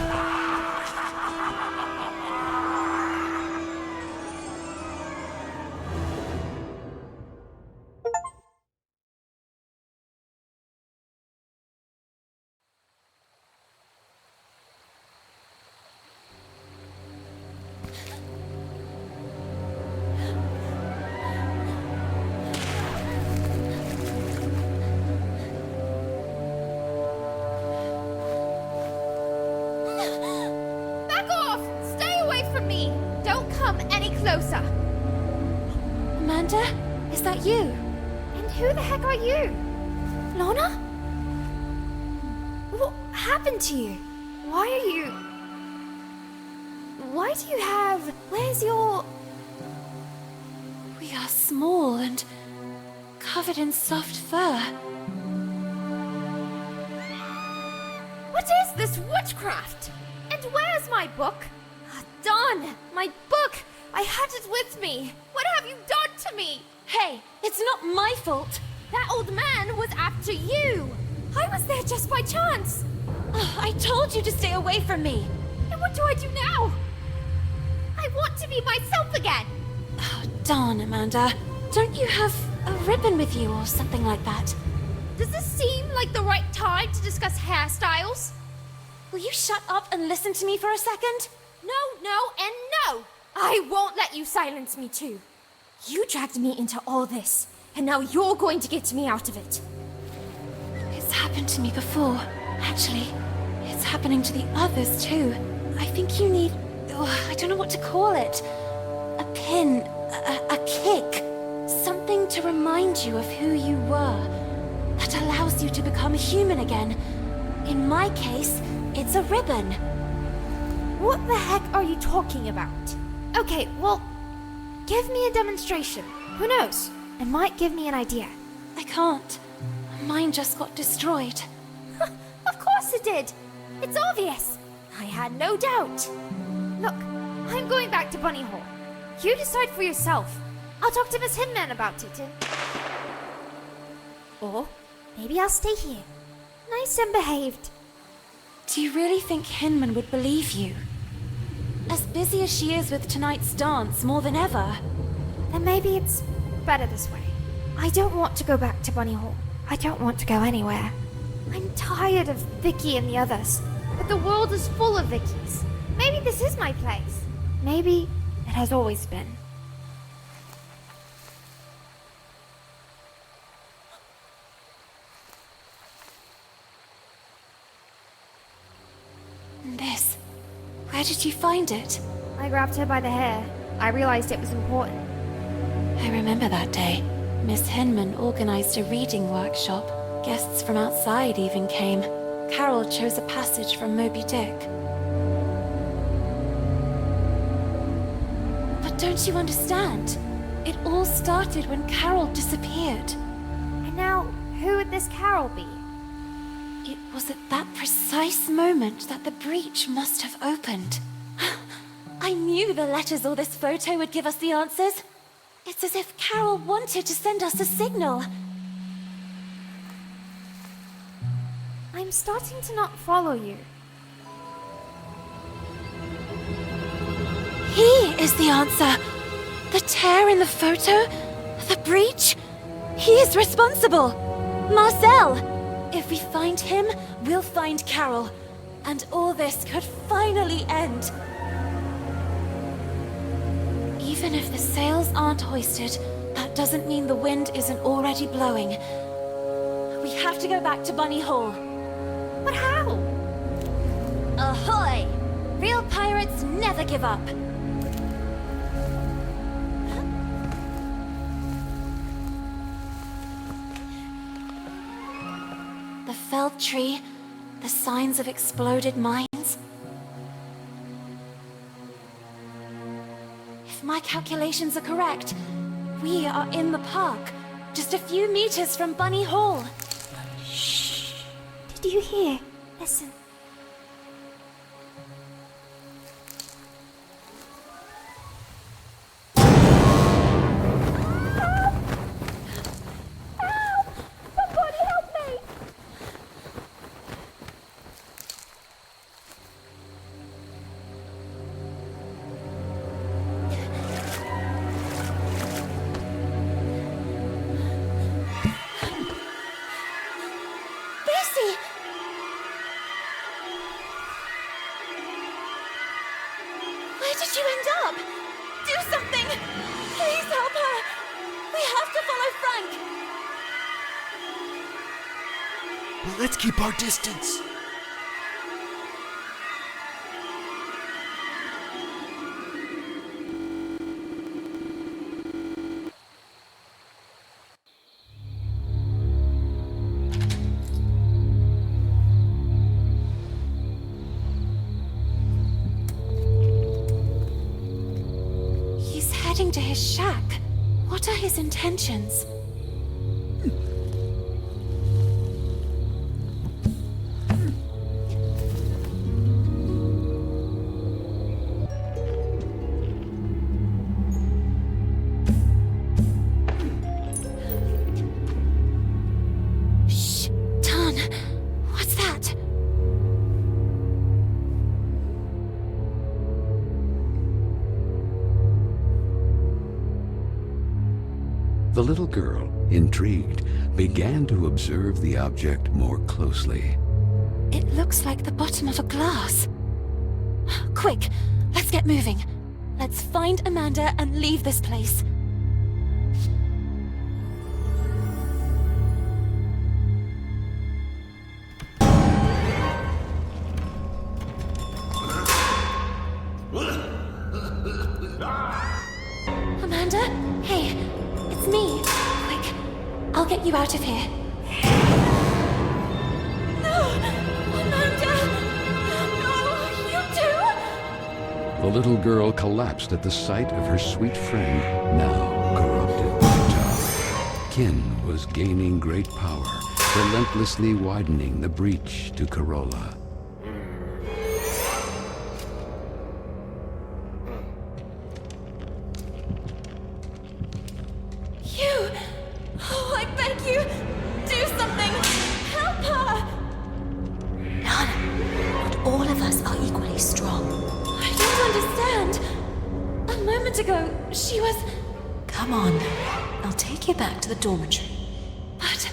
Closer. Amanda? Is that you? And who the heck are you? Lorna? What happened to you? Why are you... Why do you have... Where's your... We are small and covered in soft fur. What is this witchcraft? And where's my book? Darn! My book! I had it with me! What have you done to me? Hey, it's not my fault! That old man was after you! I was there just by chance! Oh, I told you to stay away from me! And what do I do now? I want to be myself again! Oh, darn, Amanda. Don't you have a ribbon with you or something like that? Does this seem like the right time to discuss hairstyles? Will you shut up and listen to me for a second? No, no, and no! I won't let you silence me too. You dragged me into all this, and now you're going to get me out of it. It's happened to me before. Actually, it's happening to the others too. I think you need... I don't know what to call it. A pin, a kick. Something to remind you of who you were. That allows you to become human again. In my case, it's a ribbon. What the heck are you talking about? Okay, well, give me a demonstration. Who knows? It might give me an idea. I can't. Mine just got destroyed. Of course it did. It's obvious. I had no doubt. Look, I'm going back to Bunny Hall. You decide for yourself. I'll talk to Miss Hinman about it and... Or maybe I'll stay here. Nice and behaved. Do you really think Hinman would believe you? As busy as she is with tonight's dance more than ever. Then maybe it's better this way. I don't want to go back to Bunny Hall. I don't want to go anywhere. I'm tired of Vicky and the others. But the world is full of Vickies. Maybe this is my place. Maybe it has always been. This. Where did you find it? I grabbed her by the hair. I realized it was important. I remember that day. Miss Hinman organized a reading workshop. Guests from outside even came. Carole chose a passage from Moby Dick. But don't you understand? It all started when Carole disappeared. And now, who would this Carole be? It was at that precise moment that the breach must have opened. I knew the letters or this photo would give us the answers. It's as if Carole wanted to send us a signal. I'm starting to not follow you. He is the answer. The tear in the photo? The breach? He is responsible. Marcel! If we find him, we'll find Carole. And all this could finally end. Even if the sails aren't hoisted, that doesn't mean the wind isn't already blowing. We have to go back to Bunny Hall. But how? Ahoy! Real pirates never give up. The felled tree, the signs of exploded mines. If my calculations are correct, we are in the park, just a few meters from Bunny Hall. Shh. Did you hear? Listen. Where did you end up? Do something! Please help her! We have to follow Frank! Well, let's keep our distance. Heading to his shack. What are his intentions? Shh, Tan. What's that? The little girl, intrigued, began to observe the object more closely. It looks like the bottom of a glass. Quick, let's get moving. Let's find Amanda and leave this place. Amanda? Hey. It's me. Quick, I'll get you out of here. No! Amanda! No, you too? The little girl collapsed at the sight of her sweet friend, now corrupted by time. Kin was gaining great power, relentlessly widening the breach to Carole. To the dormitory. But...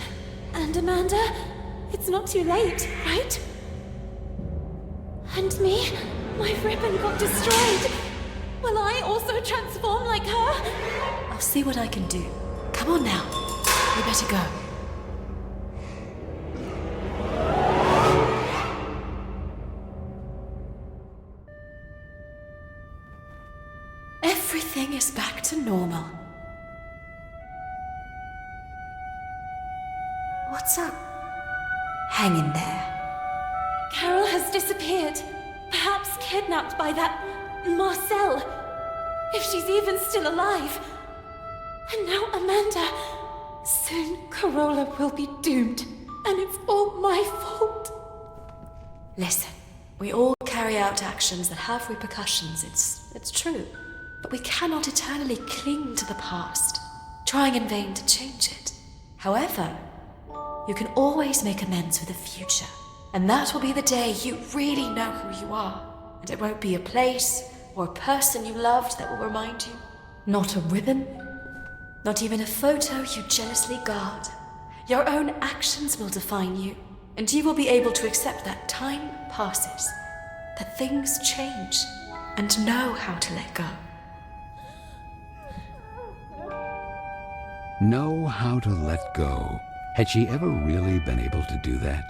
and Amanda? It's not too late, right? And me? My ribbon got destroyed. Will I also transform like her? I'll see what I can do. Come on now. We better go. Everything is back to normal. What's up? Hang in there. Carole has disappeared. Perhaps kidnapped by that Marcel. If she's even still alive. And now Amanda. Soon Carole will be doomed. And it's all my fault. Listen, we all carry out actions that have repercussions. It's true. but we cannot eternally cling to the past, trying in vain to change it. However, you can always make amends for the future, and that will be the day you really know who you are. And it won't be a place or a person you loved that will remind you. Not a ribbon, not even a photo you jealously guard. Your own actions will define you, and you will be able to accept that time passes, that things change, and know how to let go. Know how to let go. Had she ever really been able to do that?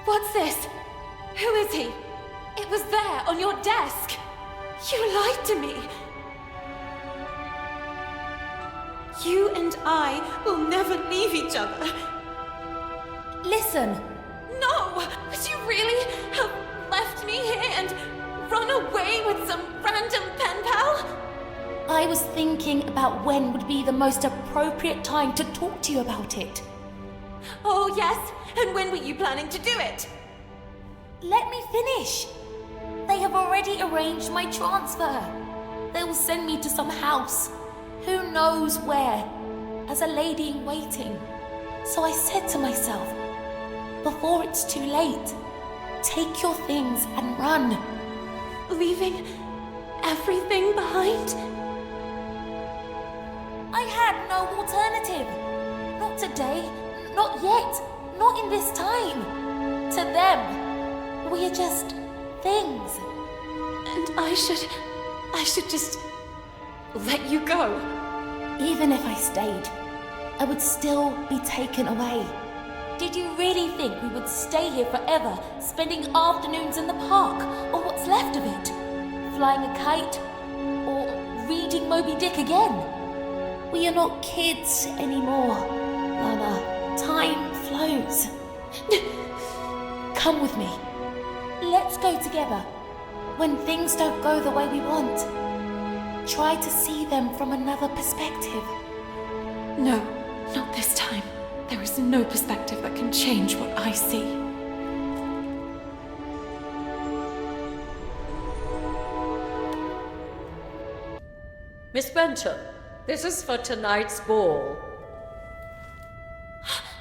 What's this? Who is he? It was there, on your desk. You lied to me. You and I will never leave each other. Listen. No! Would you really have left me here and run away with some random pen pal? I was thinking about when would be the most appropriate time to talk to you about it. Oh, yes? And when were you planning to do it? Let me finish. They have already arranged my transfer. They will send me to some house, who knows where, as a lady in waiting. So I said to myself, before it's too late, take your things and run. Leaving everything behind? I had no alternative. Not today, not yet, not in this time. To them, we are just things. And I should just let you go. Even if I stayed, I would still be taken away. Did you really think we would stay here forever, spending afternoons in the park, or what's left of it? Flying a kite, or reading Moby Dick again? We are not kids anymore, Lana. Time flows. Come with me. Let's go together. When things don't go the way we want, try to see them from another perspective. No, not this time. There is no perspective that can change what I see. Miss Benton, this is for tonight's ball.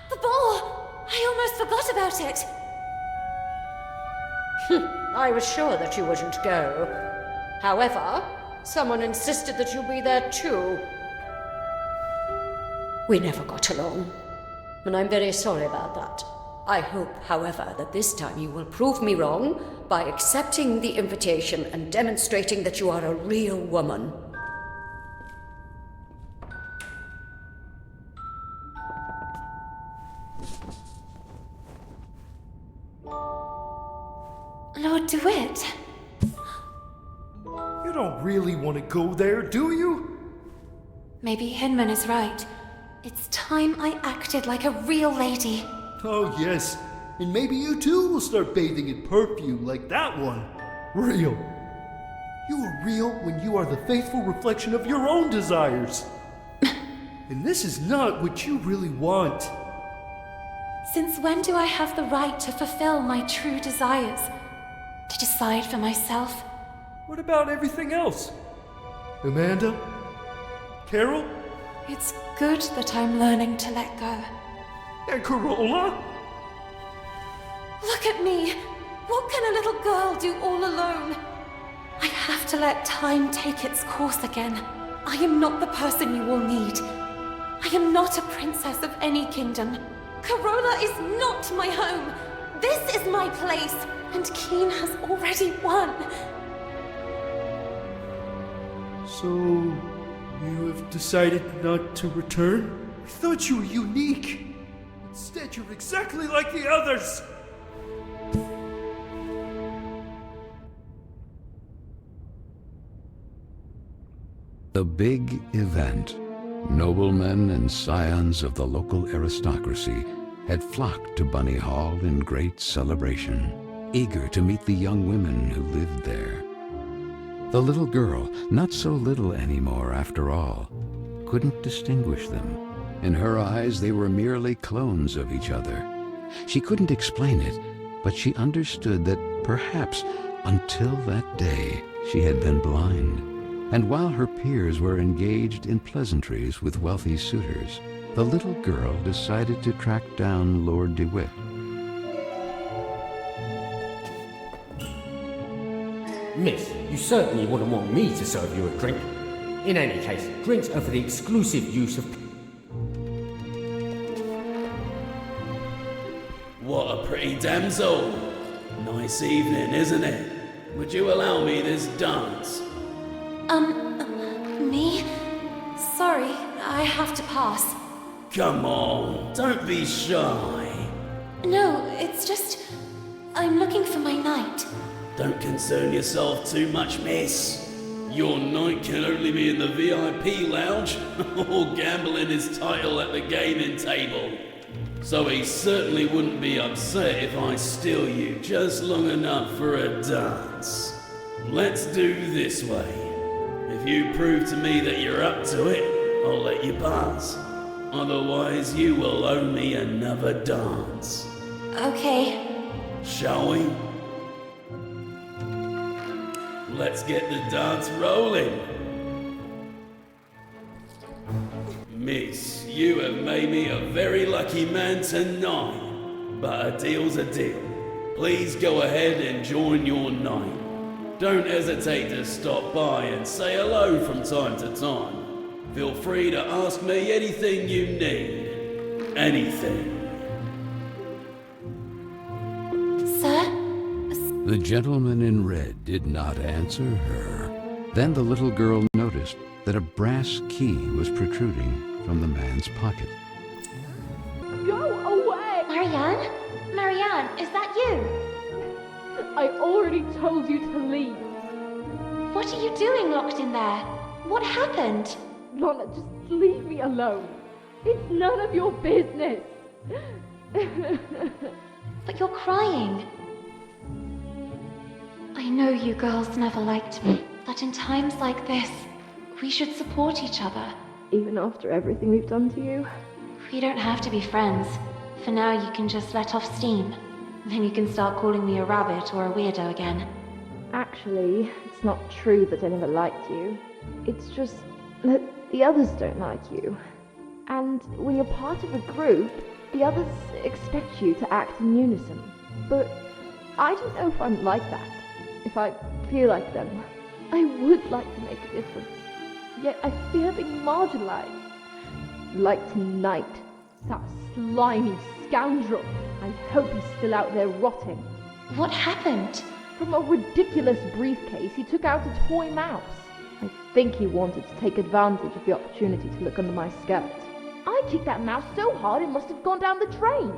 The ball! I almost forgot about it! I was sure that you wouldn't go. However, someone insisted that you be there too. We never got along, and I'm very sorry about that. I hope, however, that this time you will prove me wrong by accepting the invitation and demonstrating that you are a real woman. Lord DeWitt. You don't really want to go there, do you? Maybe Hinman is right. It's time I acted like a real lady. Oh, yes. And maybe you too will start bathing in perfume like that one. Real. You are real when you are the faithful reflection of your own desires. And this is not what you really want. Since when do I have the right to fulfill my true desires? To decide for myself? What about everything else? Amanda? Carole? It's good that I'm learning to let go. And Carola? Look at me! What can a little girl do all alone? I have to let time take its course again. I am not the person you will need. I am not a princess of any kingdom. Carola is not my home. This is my place, and Keen has already won. So, you have decided not to return? I thought you were unique. Instead, you're exactly like the others. The big event. Noblemen and scions of the local aristocracy had flocked to Bunny Hall in great celebration, eager to meet the young women who lived there. The little girl, not so little anymore after all, couldn't distinguish them. In her eyes, they were merely clones of each other. She couldn't explain it, but she understood that perhaps until that day she had been blind. And while her peers were engaged in pleasantries with wealthy suitors, the little girl decided to track down Lord DeWitt. Miss, you certainly wouldn't want me to serve you a drink. In any case, drinks are for the exclusive use of... What a pretty damsel! Nice evening, isn't it? Would you allow me this dance? Me? Sorry, I have to pass. Come on, don't be shy. No, it's just... I'm looking for my knight. Don't concern yourself too much, miss. Your knight can only be in the VIP lounge or gambling his title at the gaming table. So he certainly wouldn't be upset if I steal you just long enough for a dance. Let's do this way. If you prove to me that you're up to it, I'll let you pass. Otherwise, you will owe me another dance. Okay. Shall we? Let's get the dance rolling. Miss, you have made me a very lucky man tonight. But a deal's a deal. Please go ahead and join your knight. Don't hesitate to stop by and say hello from time to time. Feel free to ask me anything you need. Anything. Sir? The gentleman in red did not answer her. Then the little girl noticed that a brass key was protruding from the man's pocket. Go away! Marianne? Marianne, is that you? I already told you to leave. What are you doing locked in there? What happened? Lana, just leave me alone. It's none of your business. But you're crying. I know you girls never liked me, but in times like this, we should support each other. Even after everything we've done to you? We don't have to be friends. For now, you can just let off steam. Then you can start calling me a rabbit or a weirdo again. Actually, it's not true that I never liked you. It's just that the others don't like you. And when you're part of a group, the others expect you to act in unison. But I don't know if I'm like that. If I feel like them. I would like to make a difference. Yet I fear being marginalized. Like tonight. That slimy scoundrel. I hope he's still out there rotting. What happened? From a ridiculous briefcase, he took out a toy mouse. I think he wanted to take advantage of the opportunity to look under my skirt. I kicked that mouse so hard it must have gone down the drain.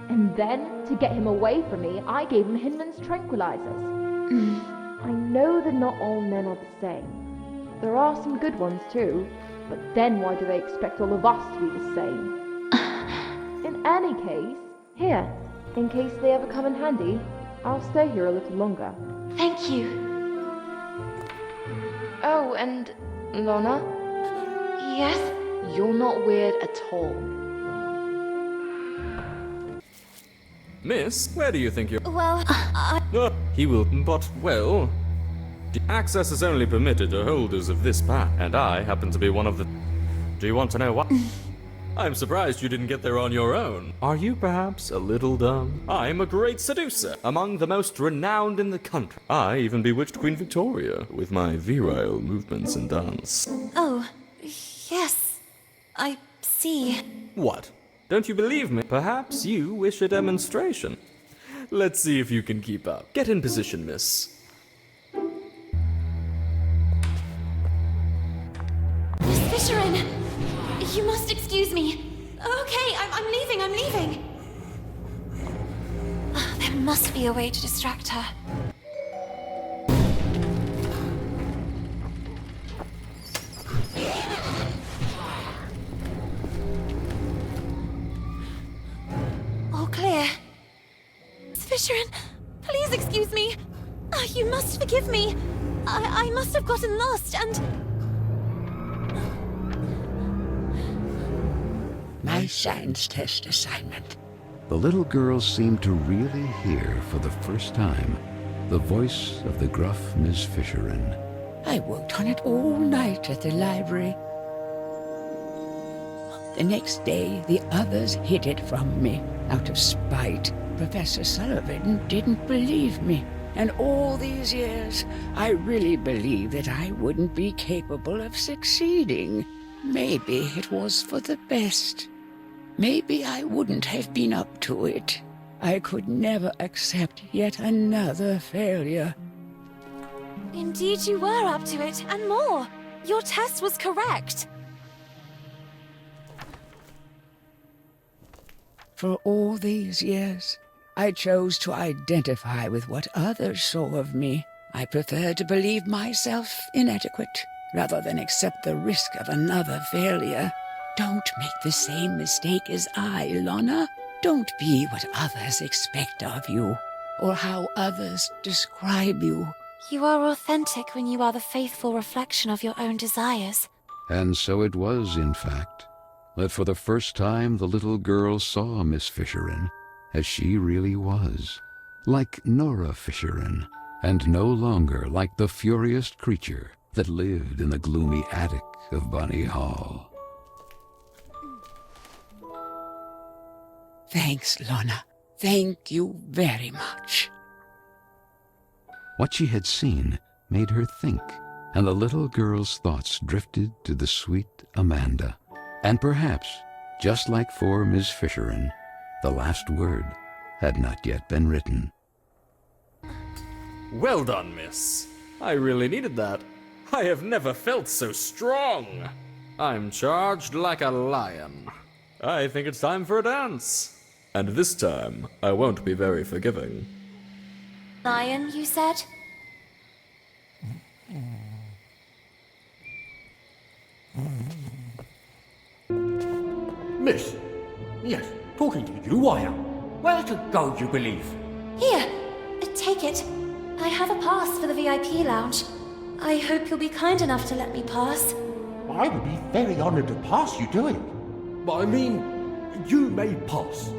And then, to get him away from me, I gave him Hinman's tranquilizers. I know that not all men are the same. There are some good ones too, but then why do they expect all of us to be the same? In any case, here, in case they ever come in handy, I'll stay here a little longer. Thank you. Oh, and Lana? Yes? You're not weird at all. Miss, where do you think you're... Well, He will, but, well... Access is only permitted to holders of this pass, and I happen to be one of the... Do you want to know what? I'm surprised you didn't get there on your own. Are you perhaps a little dumb? I'm a great seducer, among the most renowned in the country. I even bewitched Queen Victoria with my virile movements and dance. Oh, yes. I see. What? Don't you believe me? Perhaps you wish a demonstration. Let's see if you can keep up. Get in position, miss. Miss Fisherin! You must excuse me. Okay, I'm leaving. There must be a way to distract her. All clear. Miss Fisherin, please excuse me. You must forgive me. I must have gotten lost and... my science test assignment. The little girl seemed to really hear for the first time the voice of the gruff Miss Fisherin. I worked on it all night at the library. The next day, the others hid it from me out of spite. Professor Sullivan didn't believe me. And all these years, I really believed that I wouldn't be capable of succeeding. Maybe it was for the best. Maybe I wouldn't have been up to it. I could never accept yet another failure. Indeed you were up to it, and more. Your test was correct. For all these years, I chose to identify with what others saw of me. I preferred to believe myself inadequate, rather than accept the risk of another failure. Don't make the same mistake as I, Lana. Don't be what others expect of you, or how others describe you. You are authentic when you are the faithful reflection of your own desires. And so it was, in fact, that for the first time the little girl saw Miss Fisherin as she really was, like Nora Fisherin, and no longer like the furious creature that lived in the gloomy attic of Bunny Hall. Thanks, Lana. Thank you very much. What she had seen made her think, and the little girl's thoughts drifted to the sweet Amanda. And perhaps, just like for Miss Fisherin, the last word had not yet been written. Well done, miss. I really needed that. I have never felt so strong. I'm charged like a lion. I think it's time for a dance. And this time, I won't be very forgiving. Lion, you said? Miss? Yes, talking to you I am. Where to go, you believe? Here, take it. I have a pass for the VIP lounge. I hope you'll be kind enough to let me pass. I would be very honoured to pass you to him. But I mean, you may pass.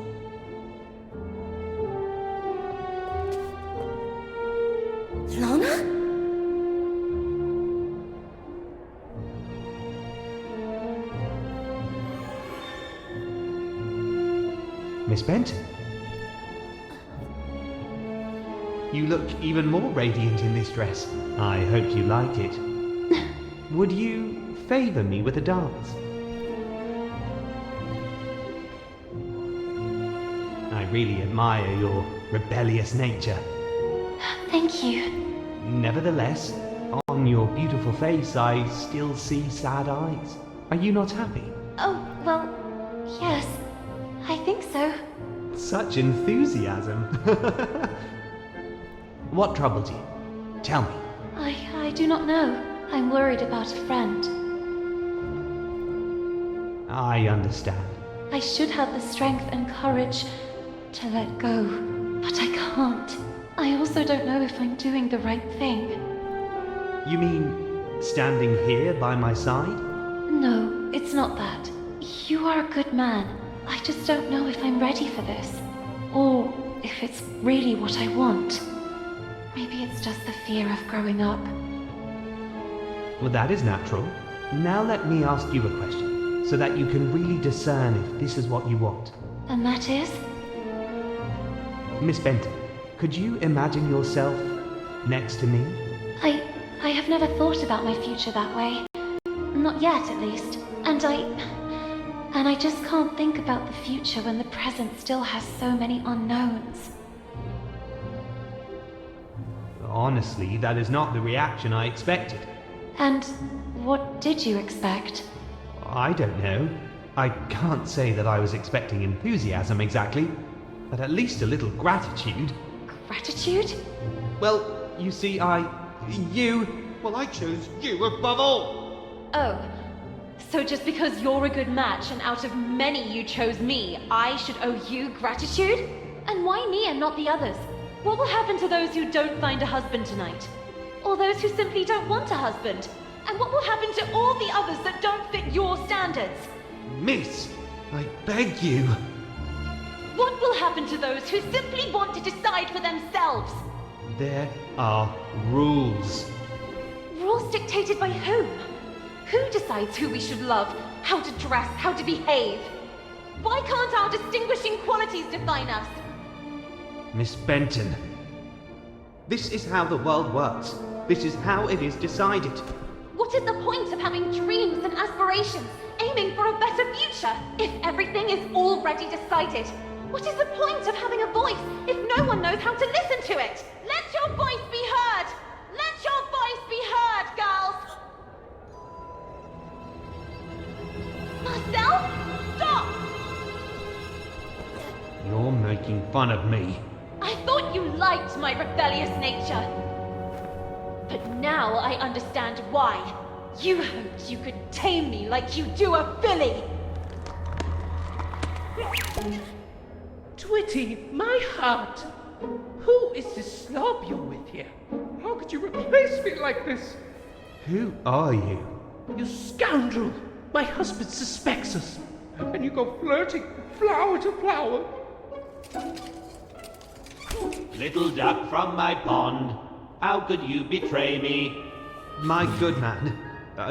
Lana? Miss Benton? You look even more radiant in this dress. I hope you like it. Would you favour me with a dance? I really admire your rebellious nature. Thank you. Nevertheless, on your beautiful face I still see sad eyes. Are you not happy? Oh, well, yes. I think so. Such enthusiasm. What troubled you? Tell me. I do not know. I'm worried about a friend. I understand. I should have the strength and courage to let go, but I can't. I also don't know if I'm doing the right thing. You mean standing here by my side? No, it's not that. You are a good man. I just don't know if I'm ready for this. Or if it's really what I want. Maybe it's just the fear of growing up. Well, that is natural. Now let me ask you a question, so that you can really discern if this is what you want. And that is? Miss Benton, could you imagine yourself next to me? I have never thought about my future that way. Not yet, at least. And I just can't think about the future when the present still has so many unknowns. Honestly, that is not the reaction I expected. And what did you expect? I don't know. I can't say that I was expecting enthusiasm exactly, but at least a little gratitude. Gratitude? Well, you see, I chose you above all. Oh, so just because you're a good match and out of many you chose me, I should owe you gratitude? And why me and not the others? What will happen to those who don't find a husband tonight? Or those who simply don't want a husband? And what will happen to all the others that don't fit your standards? Miss, I beg you. What will happen to those who simply want to decide for themselves? There are rules. Rules dictated by whom? Who decides who we should love, how to dress, how to behave? Why can't our distinguishing qualities define us? Miss Benton. This is how the world works. This is how it is decided. What is the point of having dreams and aspirations, aiming for a better future, if everything is already decided? What is the point of having a voice if no one knows how to listen to it? Let your voice be heard! Let your voice be heard, girls! Marcel, stop! You're making fun of me. I thought you liked my rebellious nature. But now I understand why. You hoped you could tame me like you do a filly. Twitty, my heart! Who is this slob you're with here? How could you replace me like this? Who are you? You scoundrel! My husband suspects us, and you go flirting flower to flower. Little duck from my pond, how could you betray me? My good man,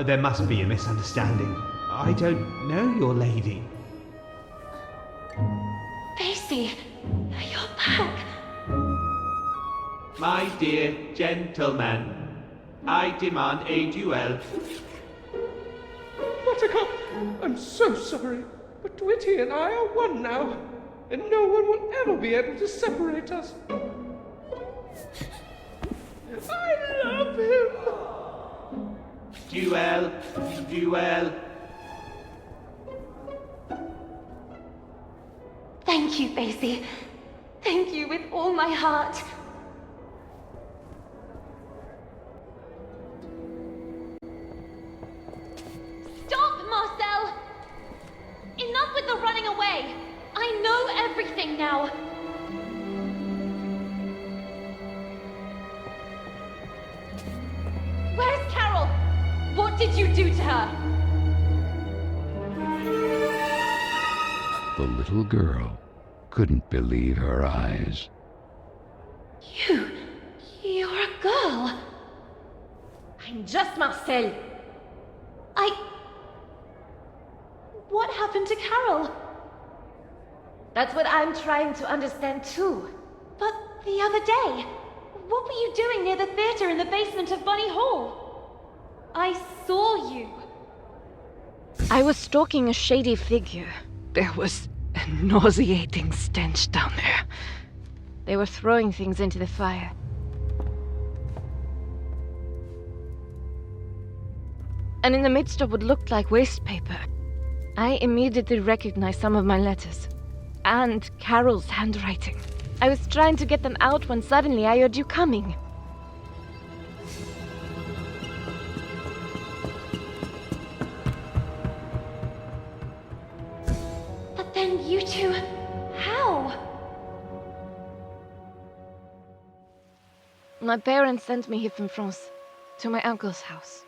there must be a misunderstanding. I don't know your lady. Daisy, you're back. My dear gentleman, I demand a duel. Buttercup, I'm so sorry, but Twitty and I are one now, and no one will ever be able to separate us. I love him! Duel, duel. Thank you, Daisy. Thank you with all my heart. Stop, Marcel! Enough with the running away! I know everything now! Where's Carole? What did you do to her? The little girl couldn't believe her eyes. You're a girl. I'm just Marcel. What happened to Carole? That's what I'm trying to understand too. But the other day, what were you doing near the theater in the basement of Bunny Hall? I saw you. I was stalking a shady figure. There was a nauseating stench down there. They were throwing things into the fire. And in the midst of what looked like waste paper, I immediately recognized some of my letters. And Carole's handwriting. I was trying to get them out when suddenly I heard you coming. But then you two... how? My parents sent me here from France, to my uncle's house.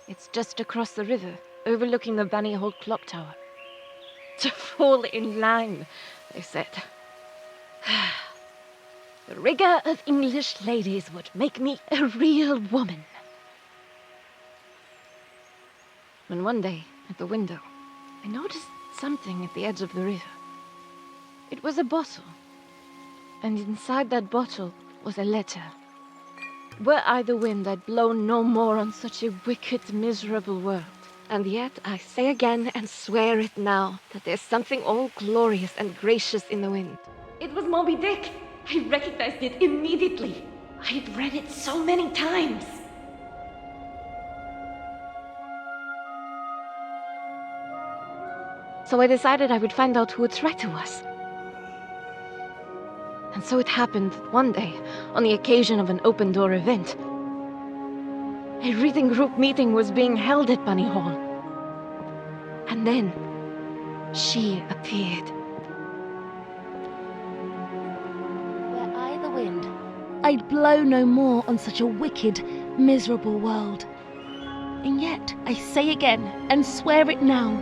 It's just across the river, overlooking the Bunny Hall clock tower. To fall in line, they said. The rigor of English ladies would make me a real woman. When one day, at the window, I noticed something at the edge of the river. It was a bottle, and inside that bottle was a letter. Were I the wind, I'd blow no more on such a wicked, miserable world. And yet, I say again and swear it now, that there's something all glorious and gracious in the wind. It was Moby Dick. I recognized it immediately. I'd read it so many times. So I decided I would find out who would threat to us. And so it happened that one day, on the occasion of an open-door event, a reading group meeting was being held at Bunny Hall. And then, she appeared. Were I the wind, I'd blow no more on such a wicked, miserable world. And yet, I say again, and swear it now,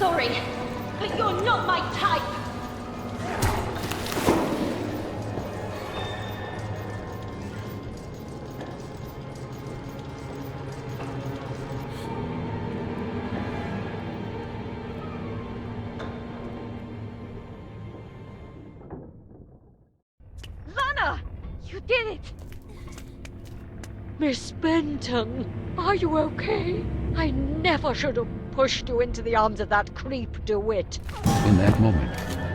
sorry, but you're not my type. Lana! You did it! Miss Benton, are you okay? I never should have pushed you into the arms of that creep DeWitt. In that moment,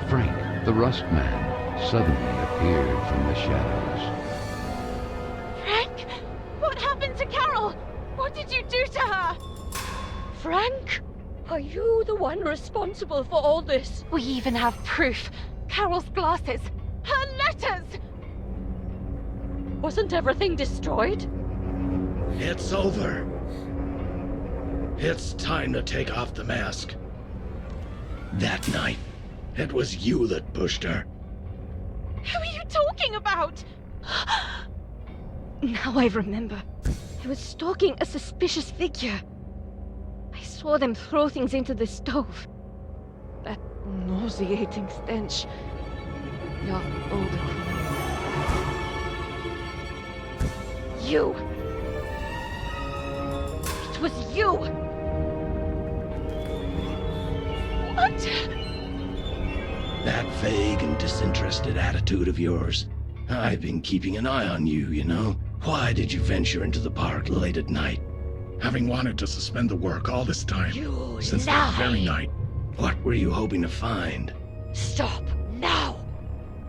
Frank, the Rust Man, suddenly appeared from the shadows. Frank, what happened to Carole? What did you do to her? Frank, are you the one responsible for all this? We even have proof. Carole's glasses, her letters. Wasn't everything destroyed? It's over. It's time to take off the mask. That night, it was you that pushed her. Who are you talking about? Now I remember. I was stalking a suspicious figure. I saw them throw things into the stove. That nauseating stench. Your older queen. You! It was you! What? That vague and disinterested attitude of yours. I've been keeping an eye on you, you know. Why did you venture into the park late at night? Having wanted to suspend the work all this time. You since lie. that very night. What were you hoping to find? Stop, now!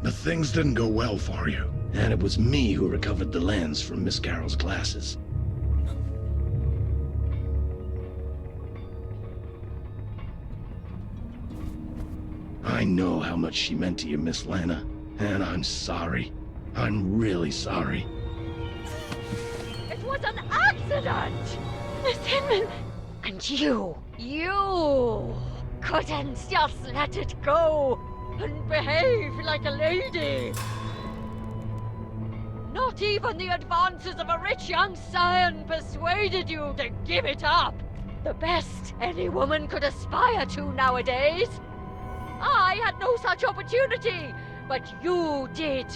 The things didn't go well for you. And it was me who recovered the lens from Miss Carroll's glasses. I know how much she meant to you, Miss Lana. And I'm sorry. I'm really sorry. It was an accident! Miss Hinman! And you couldn't just let it go and behave like a lady. Not even the advances of a rich young scion persuaded you to give it up. The best any woman could aspire to nowadays. I had no such opportunity, but you did,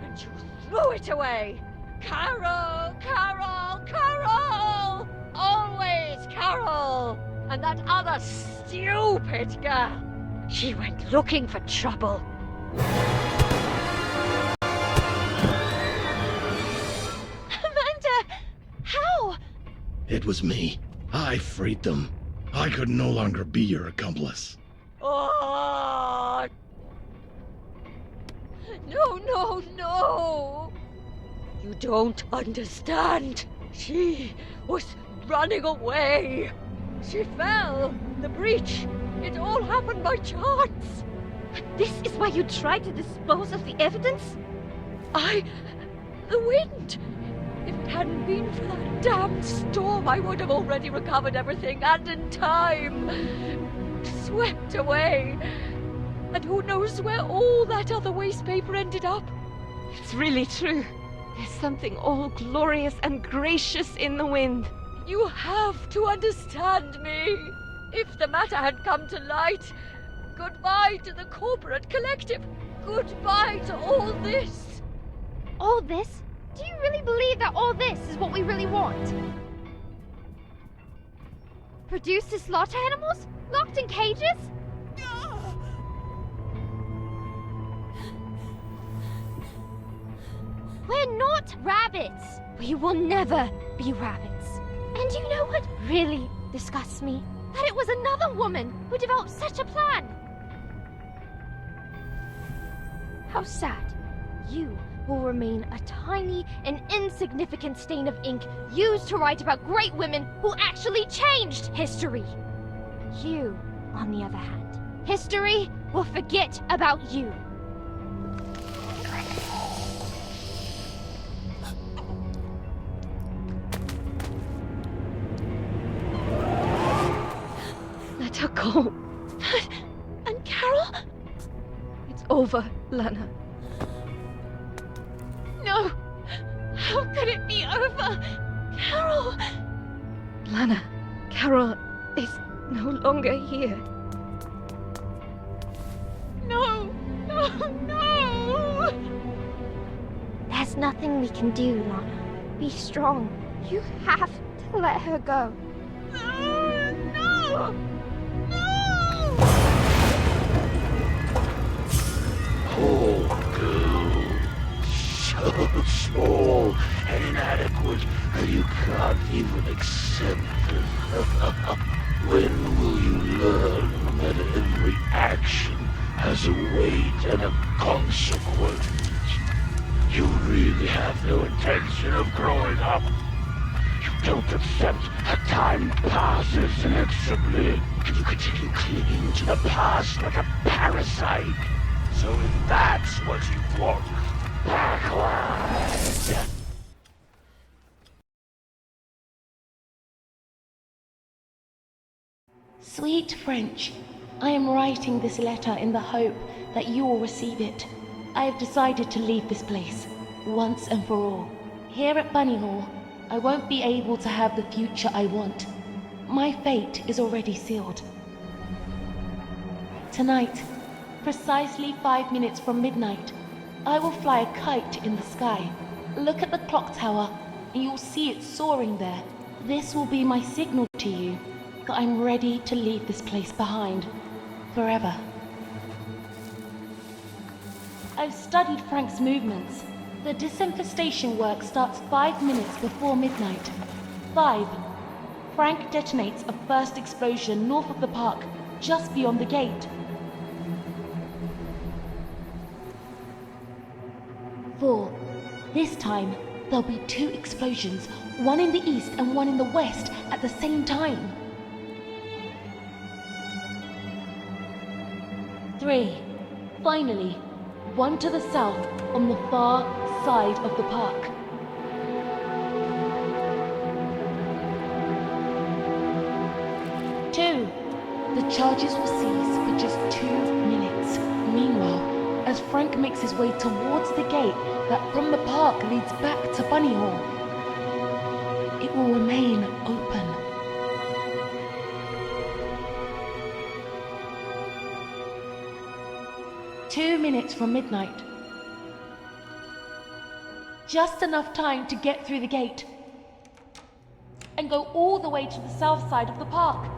and you threw it away. Carole, Carole, Carole! Always Carole! And that other stupid girl. She went looking for trouble. Amanda! How? It was me. I freed them. I could no longer be your accomplice. Oh! No, no! You don't understand. She was running away. She fell. The breach. It all happened by chance. This is why you tried to dispose of the evidence? The wind. If it hadn't been for that damned storm, I would have already recovered everything, and in time. Swept away. And who knows where all that other waste paper ended up? It's really true. There's something all glorious and gracious in the wind. You have to understand me. If the matter had come to light, goodbye to the corporate collective. Goodbye to all this. All this? Do you really believe that all this is what we really want? Produce to slaughter animals? Locked in cages? We're not rabbits! We will never be rabbits. And you know what really disgusts me? That it was another woman who developed such a plan! How sad. You will remain a tiny and insignificant stain of ink used to write about great women who actually changed history. You, on the other hand, history will forget about you. Let her go. And Carole? It's over, Lana. No! How could it be over? Carole! Lana, Carole is no longer here. No! No! No! There's nothing we can do, Lana. Be strong. You have to let her go. No! No! Poor girl. So small and inadequate that you can't even accept it. When will you learn that every action has a weight and a consequence? You really have no intention of growing up. You don't accept that time passes inexorably, and you continue clinging to the past like a parasite. So if that's what you want, backward! Sweet French, I am writing this letter in the hope that you will receive it. I have decided to leave this place, once and for all. Here at Bunny Hall, I won't be able to have the future I want. My fate is already sealed. Tonight, precisely 5 minutes from midnight, I will fly a kite in the sky. Look at the clock tower, and you'll see it soaring there. This will be my signal to you that I'm ready to leave this place behind, forever. I've studied Frank's movements. The disinfestation work starts 5 minutes before midnight. 5. Frank detonates a first explosion north of the park, just beyond the gate. 4. This time, there'll be 2 explosions, one in the east and one in the west at the same time. 3. Finally, one to the south on the far side of the park. 2. The charges will cease for just 2 minutes. Meanwhile, as Frank makes his way towards the gate that from the park leads back to Bunny Hall, it will remain open. 2 minutes from midnight. Just enough time to get through the gate and go all the way to the south side of the park.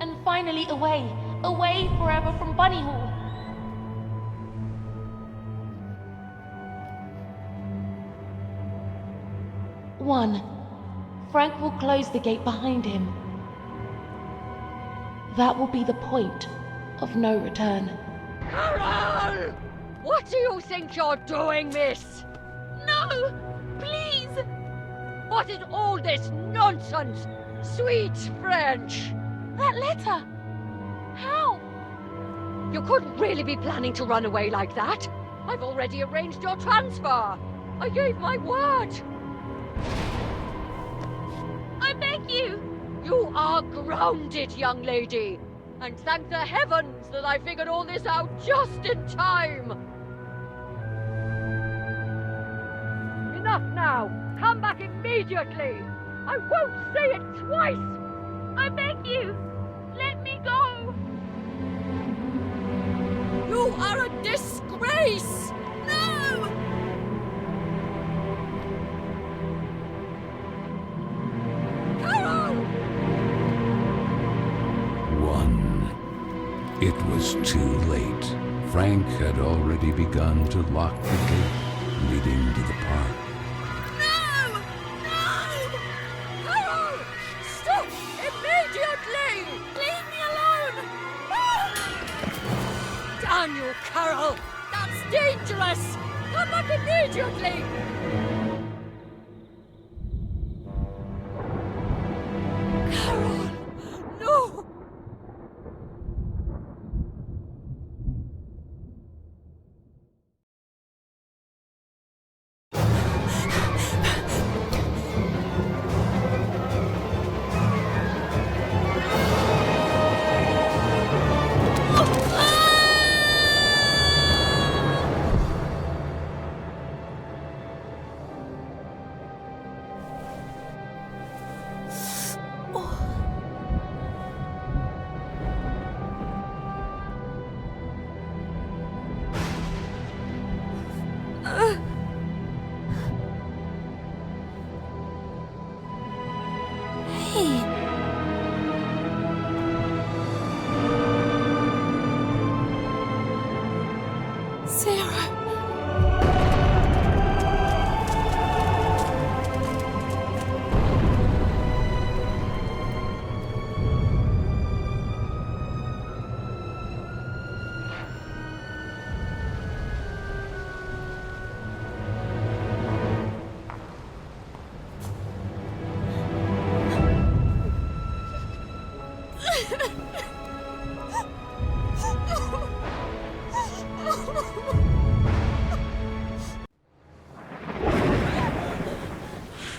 And finally away forever from Bunny Hall. 1. Frank will close the gate behind him. That will be the point of no return. Carole! What do you think you're doing, miss? No! Please! What is all this nonsense? Sweet French! That letter! How? You couldn't really be planning to run away like that. I've already arranged your transfer. I gave my word. I beg you! You are grounded, young lady. And thank the heavens that I figured all this out just in time. Enough now. Come back immediately. I won't say it twice. I beg you. Let me go. You are a disgrace. No! Carole! 1. It was too late. Frank had already begun to lock the gate leading to the park. No! No! Carole! Stop immediately! Leave me alone! Damn you, Carole! That's dangerous! Come back immediately! Carole! No!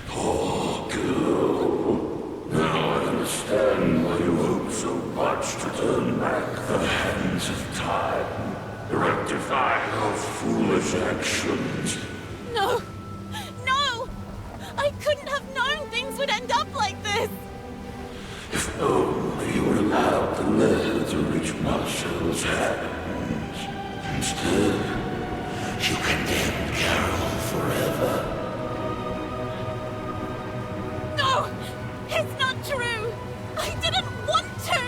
Poor girl. Now I understand why you hope so much to turn back the hands of time, rectify your foolish actions. No! No! I couldn't have known things would end up like this! If only you would allow the letter to reach Marshall's hands. Instead, you condemned Carole forever. No! It's not true! I didn't want to!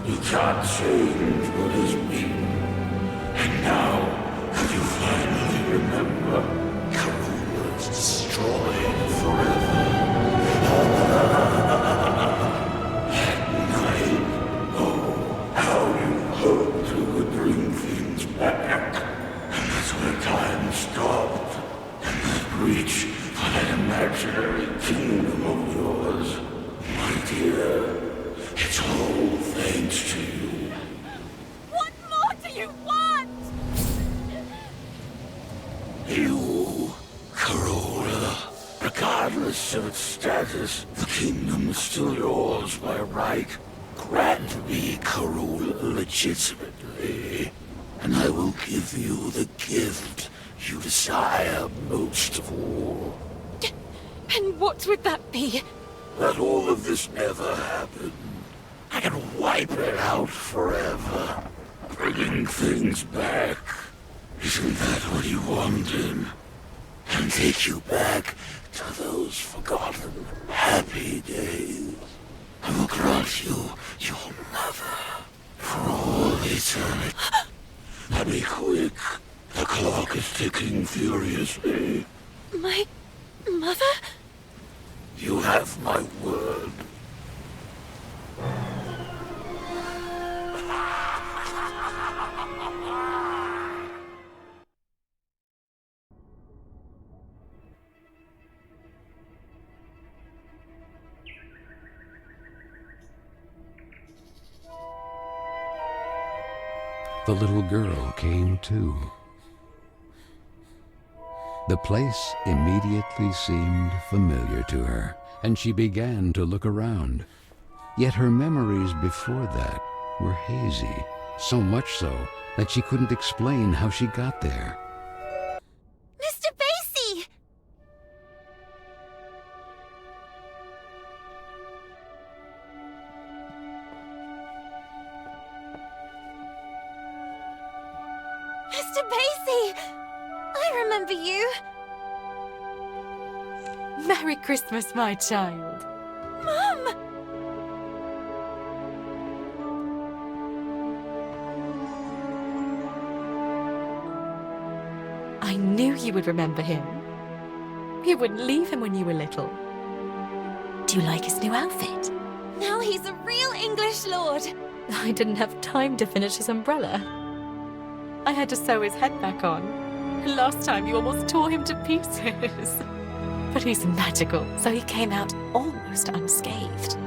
You can't change what has been. And now, have you finally remember, Carole was destroyed forever. How you hoped you would bring things back. And that's where time stopped. And that reach for that imaginary kingdom of yours. My dear, it's all thanks to you. What more do you want? You, Carole, regardless of its status, the kingdom is still yours by right. Grant me, Carole, legitimately, and I will give you the gift you desire most of all. And what would that be? That all of this never happened. I can wipe it out forever. Bringing things back. Isn't that what you wanted? And take you back to those forgotten, happy days. I will grant you your mother for all eternity. Now be quick. The clock is ticking furiously. My mother? You have my word. The little girl came too. The place immediately seemed familiar to her, and she began to look around. Yet her memories before that were hazy, so much so that she couldn't explain how she got there. Mr. Basie! Mr. Basie! I remember you! Merry Christmas, my child. Mum! I knew you would remember him. You wouldn't leave him when you were little. Do you like his new outfit? Now he's a real English lord! I didn't have time to finish his umbrella. I had to sew his head back on. Last time you almost tore him to pieces. But he's magical, so he came out almost unscathed.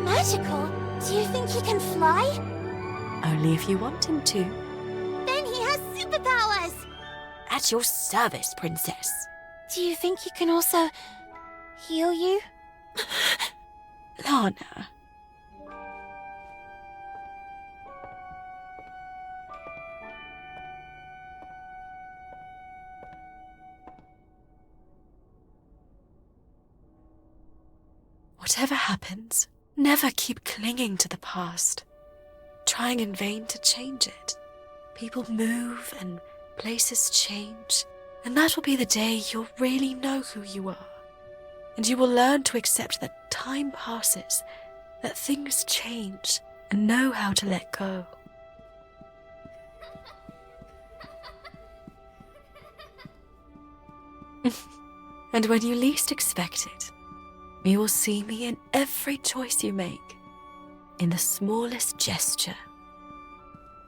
Magical? Do you think he can fly? Only if you want him to. Then he has superpowers! At your service, princess. Do you think he can also heal you? Lana. Whatever happens, never keep clinging to the past, trying in vain to change it. People move and places change, and that will be the day you'll really know who you are. And you will learn to accept that time passes, that things change, and know how to let go. And when you least expect it, you will see me in every choice you make, in the smallest gesture.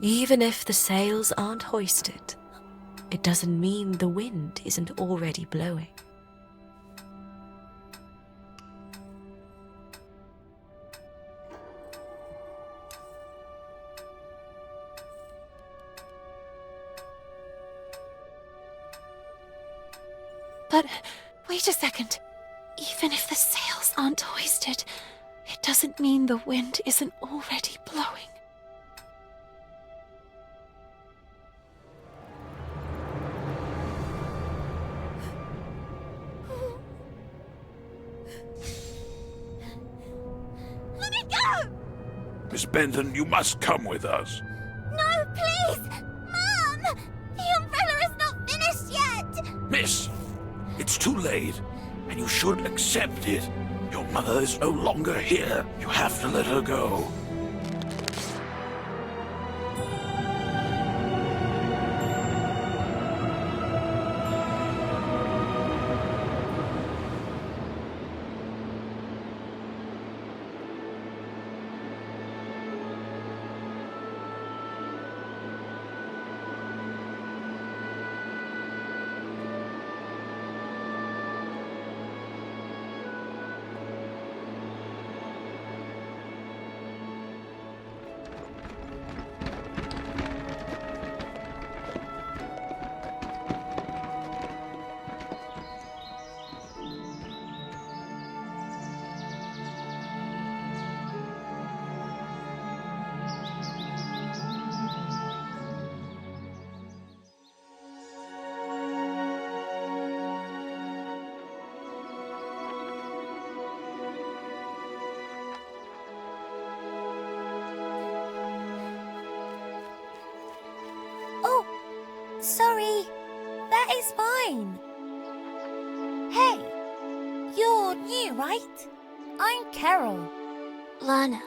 Even if the sails aren't hoisted, it doesn't mean the wind isn't already blowing. But wait a second. Even if the sails aren't hoisted, it doesn't mean the wind isn't already blowing. Let me go! Miss Benton, you must come with us. No, please! Mom! The umbrella is not finished yet! Miss, it's too late, and you should accept it. Your mother is no longer here. You have to let her go. Sorry, that is fine. Hey, you're new, right? I'm Carole. Lana.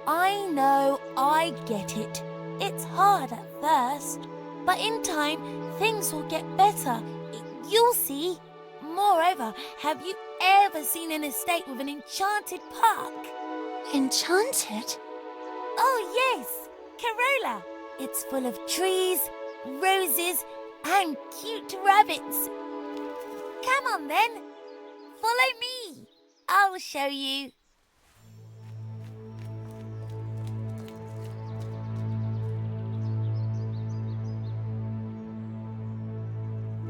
I know, I get it. It's hard at first, but in time, things will get better. You'll see. Moreover, have you ever seen an estate with an enchanted park? Enchanted? Oh, yes, Carole. It's full of trees, roses, and cute rabbits. Come on then, follow me. I'll show you.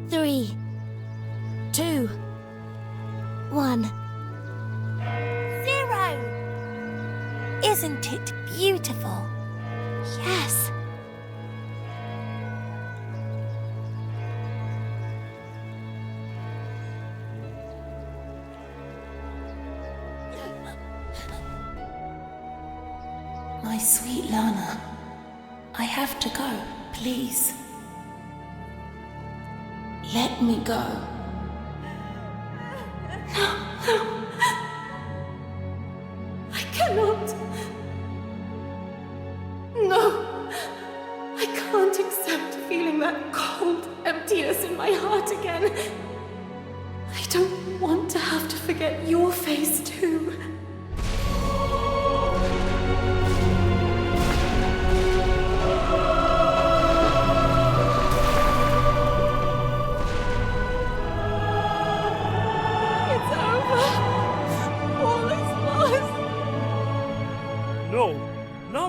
Three, 2, 1. 0. Isn't it beautiful? Yes. My sweet Lana, I have to go, please. Let me go. No. I cannot. No. I can't accept feeling that cold emptiness in my heart again. I don't want to have to forget your face too.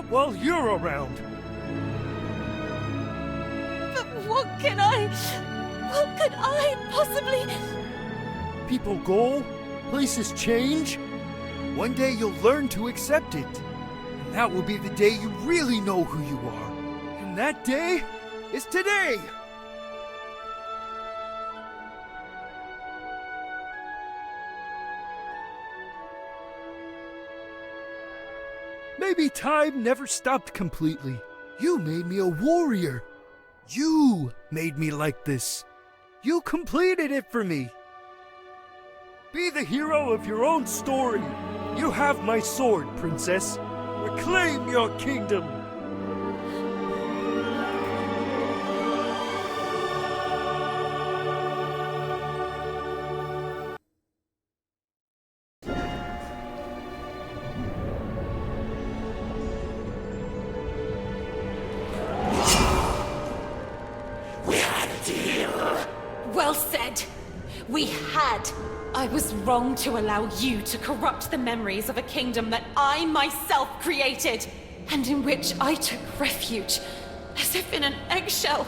While you're around. But what could I possibly... People go, places change. One day you'll learn to accept it. And that will be the day you really know who you are. And that day is today. Maybe time never stopped completely. You made me a warrior. You made me like this. You completed it for me. Be the hero of your own story. You have my sword, princess. Reclaim your kingdom. Well said. We had. I was wrong to allow you to corrupt the memories of a kingdom that I myself created, and in which I took refuge, as if in an eggshell.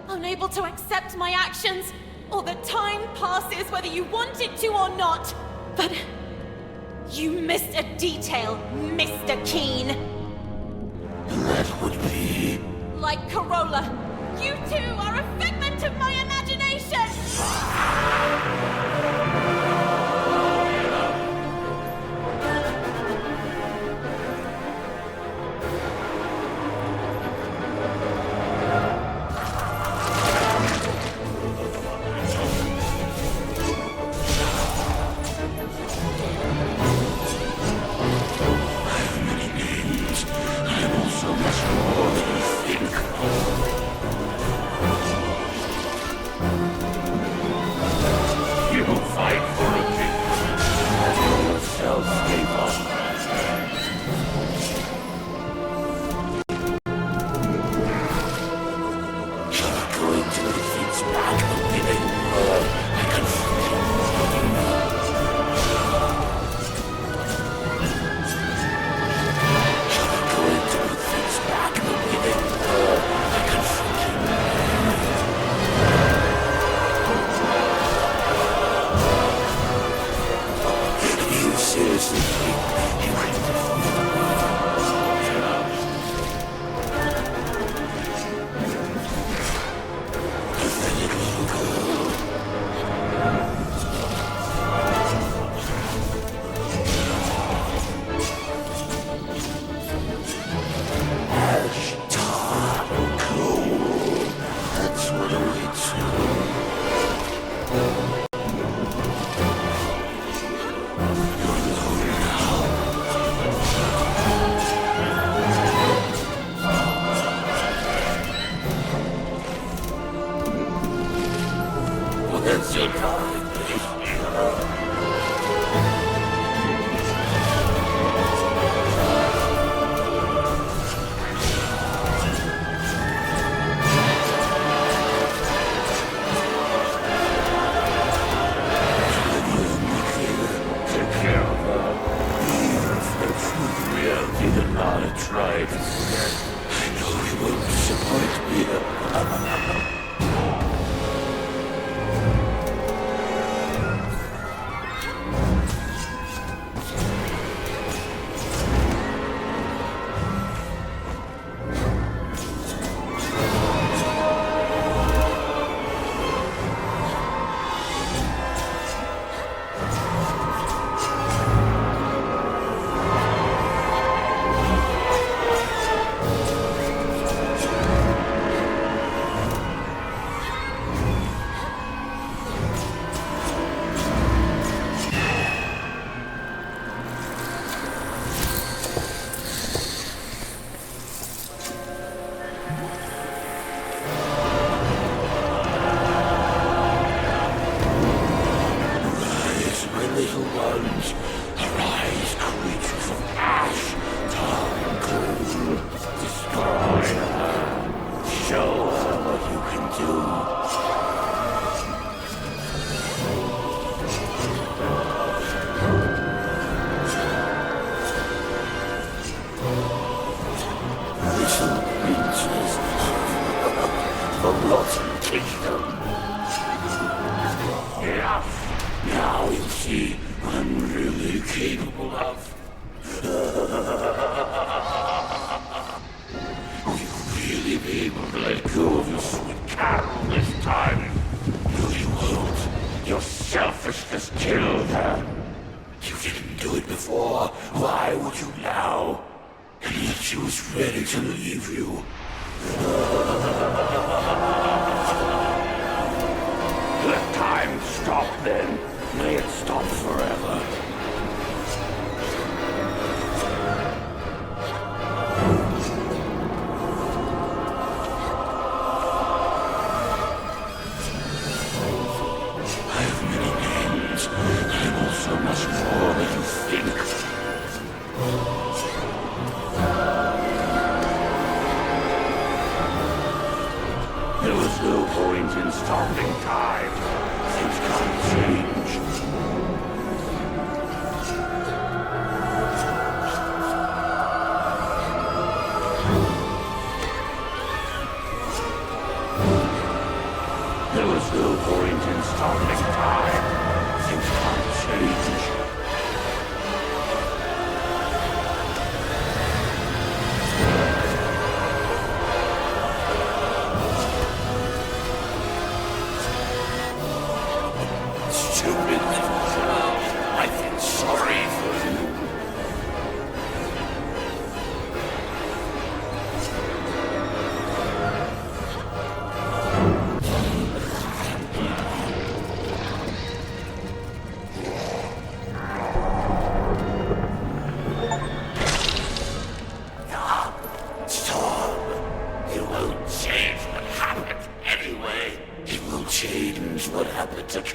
unable to accept my actions, or the time passes whether you want it to or not. But you missed a detail, Mr. Keen. That would be... Like Carole, you two are a figment of my imagination!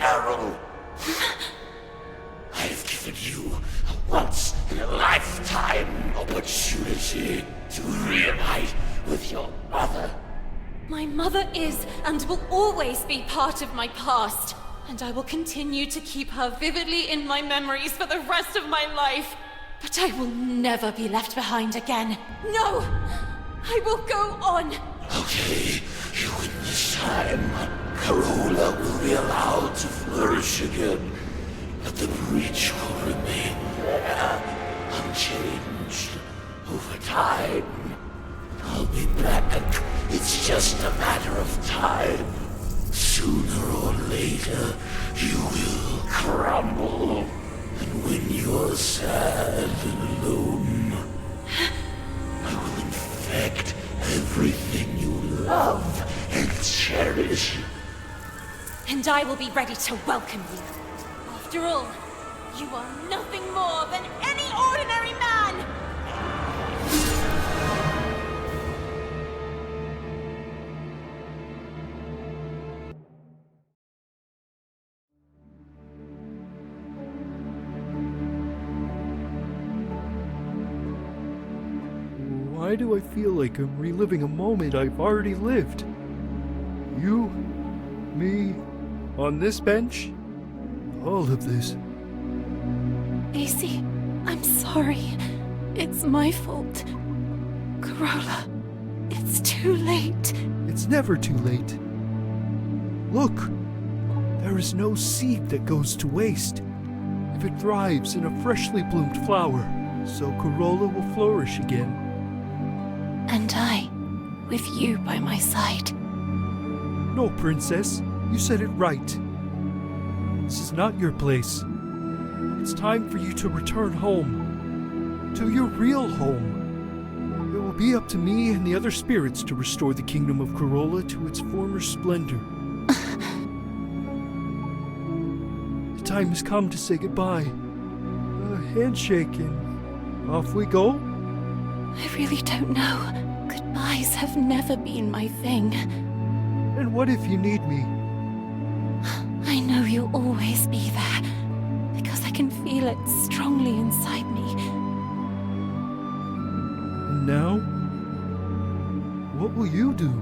Carole. I've given you a once-in-a-lifetime opportunity to reunite with your mother. My mother is and will always be part of my past, and I will continue to keep her vividly in my memories for the rest of my life. But I will never be left behind again. No! I will go on! Okay, you win this time. Carole will be allowed to flourish again, but the breach will remain there, unchanged, over time. I'll be back. It's just a matter of time. Sooner or later, you will crumble. And when you're sad and alone, I will infect everything you love and cherish. And I will be ready to welcome you. After all, you are nothing more than any ordinary man! Why do I feel like I'm reliving a moment I've already lived? You, me, on this bench, all of this. AC, I'm sorry. It's my fault. Carole, it's too late. It's never too late. Look, there is no seed that goes to waste. If it thrives in a freshly bloomed flower, so Carole will flourish again. And I, with you by my side. No, Princess, you said it right. This is not your place. It's time for you to return home. To your real home. It will be up to me and the other spirits to restore the kingdom of Carole to its former splendor. The time has come to say goodbye. A handshake and off we go? I really don't know. Goodbyes have never been my thing. And what if you need me? I know you'll always be there, because I can feel it strongly inside me. And now? What will you do?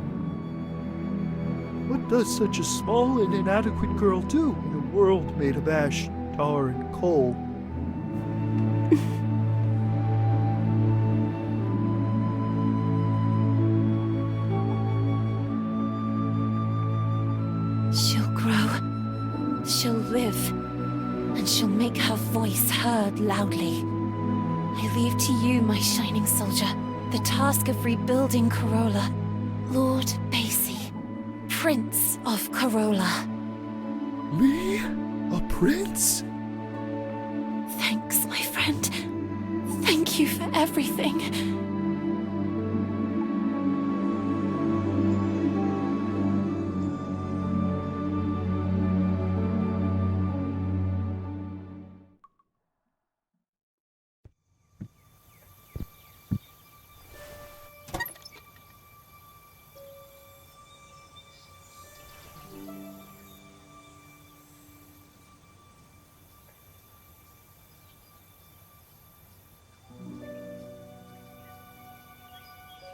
What does such a small and inadequate girl do in a world made of ash, tar, and coal? She'll grow, she'll live, and she'll make her voice heard loudly. I leave to you, my shining soldier, the task of rebuilding Carole. Lord Basie, Prince of Carole. Me? A prince? Thanks, my friend. Thank you for everything.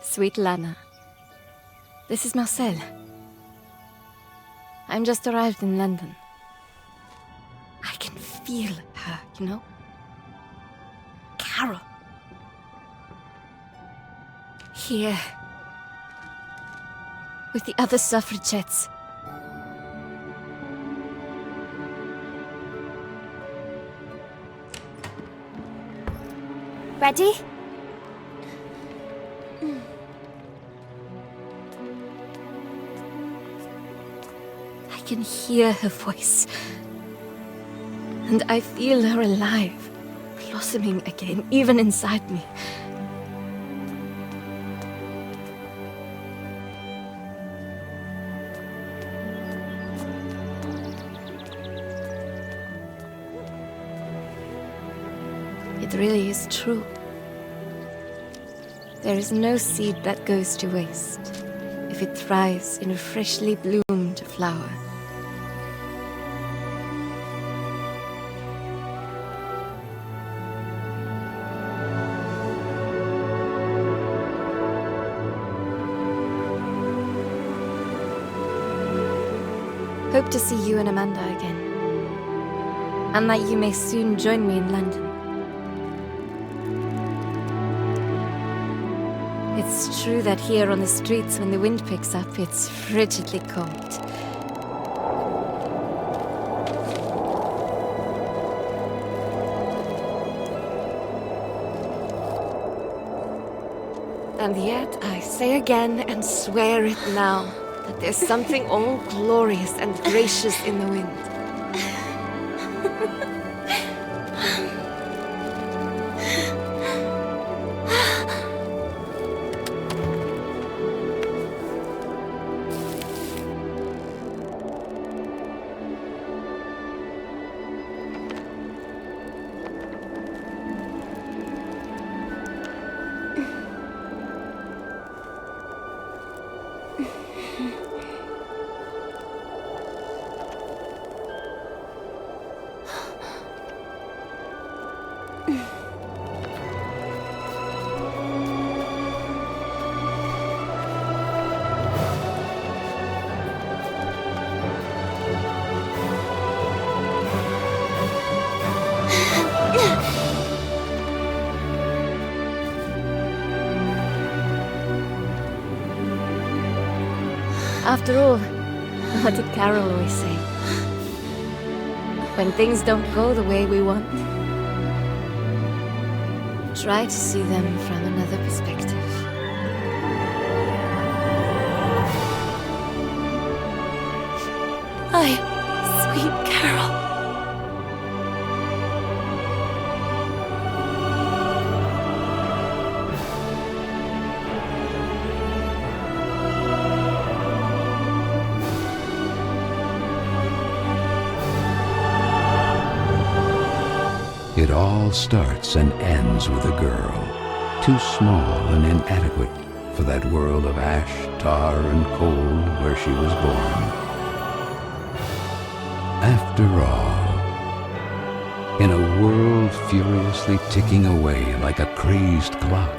Sweet Lana, this is Marcel. I'm just arrived in London. I can feel her, you know? Carole. Here. With the other suffragettes. Ready? I can hear her voice. And I feel her alive, blossoming again, even inside me. It really is true. There is no seed that goes to waste if it thrives in a freshly bloomed flower. Hope to see you and Amanda again. And that you may soon join me in London. It's true that here on the streets, when the wind picks up, it's frigidly cold. And yet, I say again and swear it now, that there's something all glorious and gracious in the wind. After all, what did Carole always say? When things don't go the way we want, try to see them from another perspective. Hi, sweet Carole. It all starts and ends with a girl, too small and inadequate for that world of ash, tar, and cold where she was born. After all, in a world furiously ticking away like a crazed clock,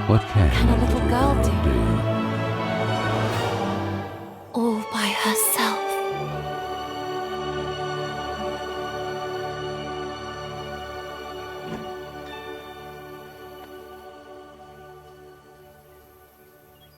what can a little girl do? All by herself.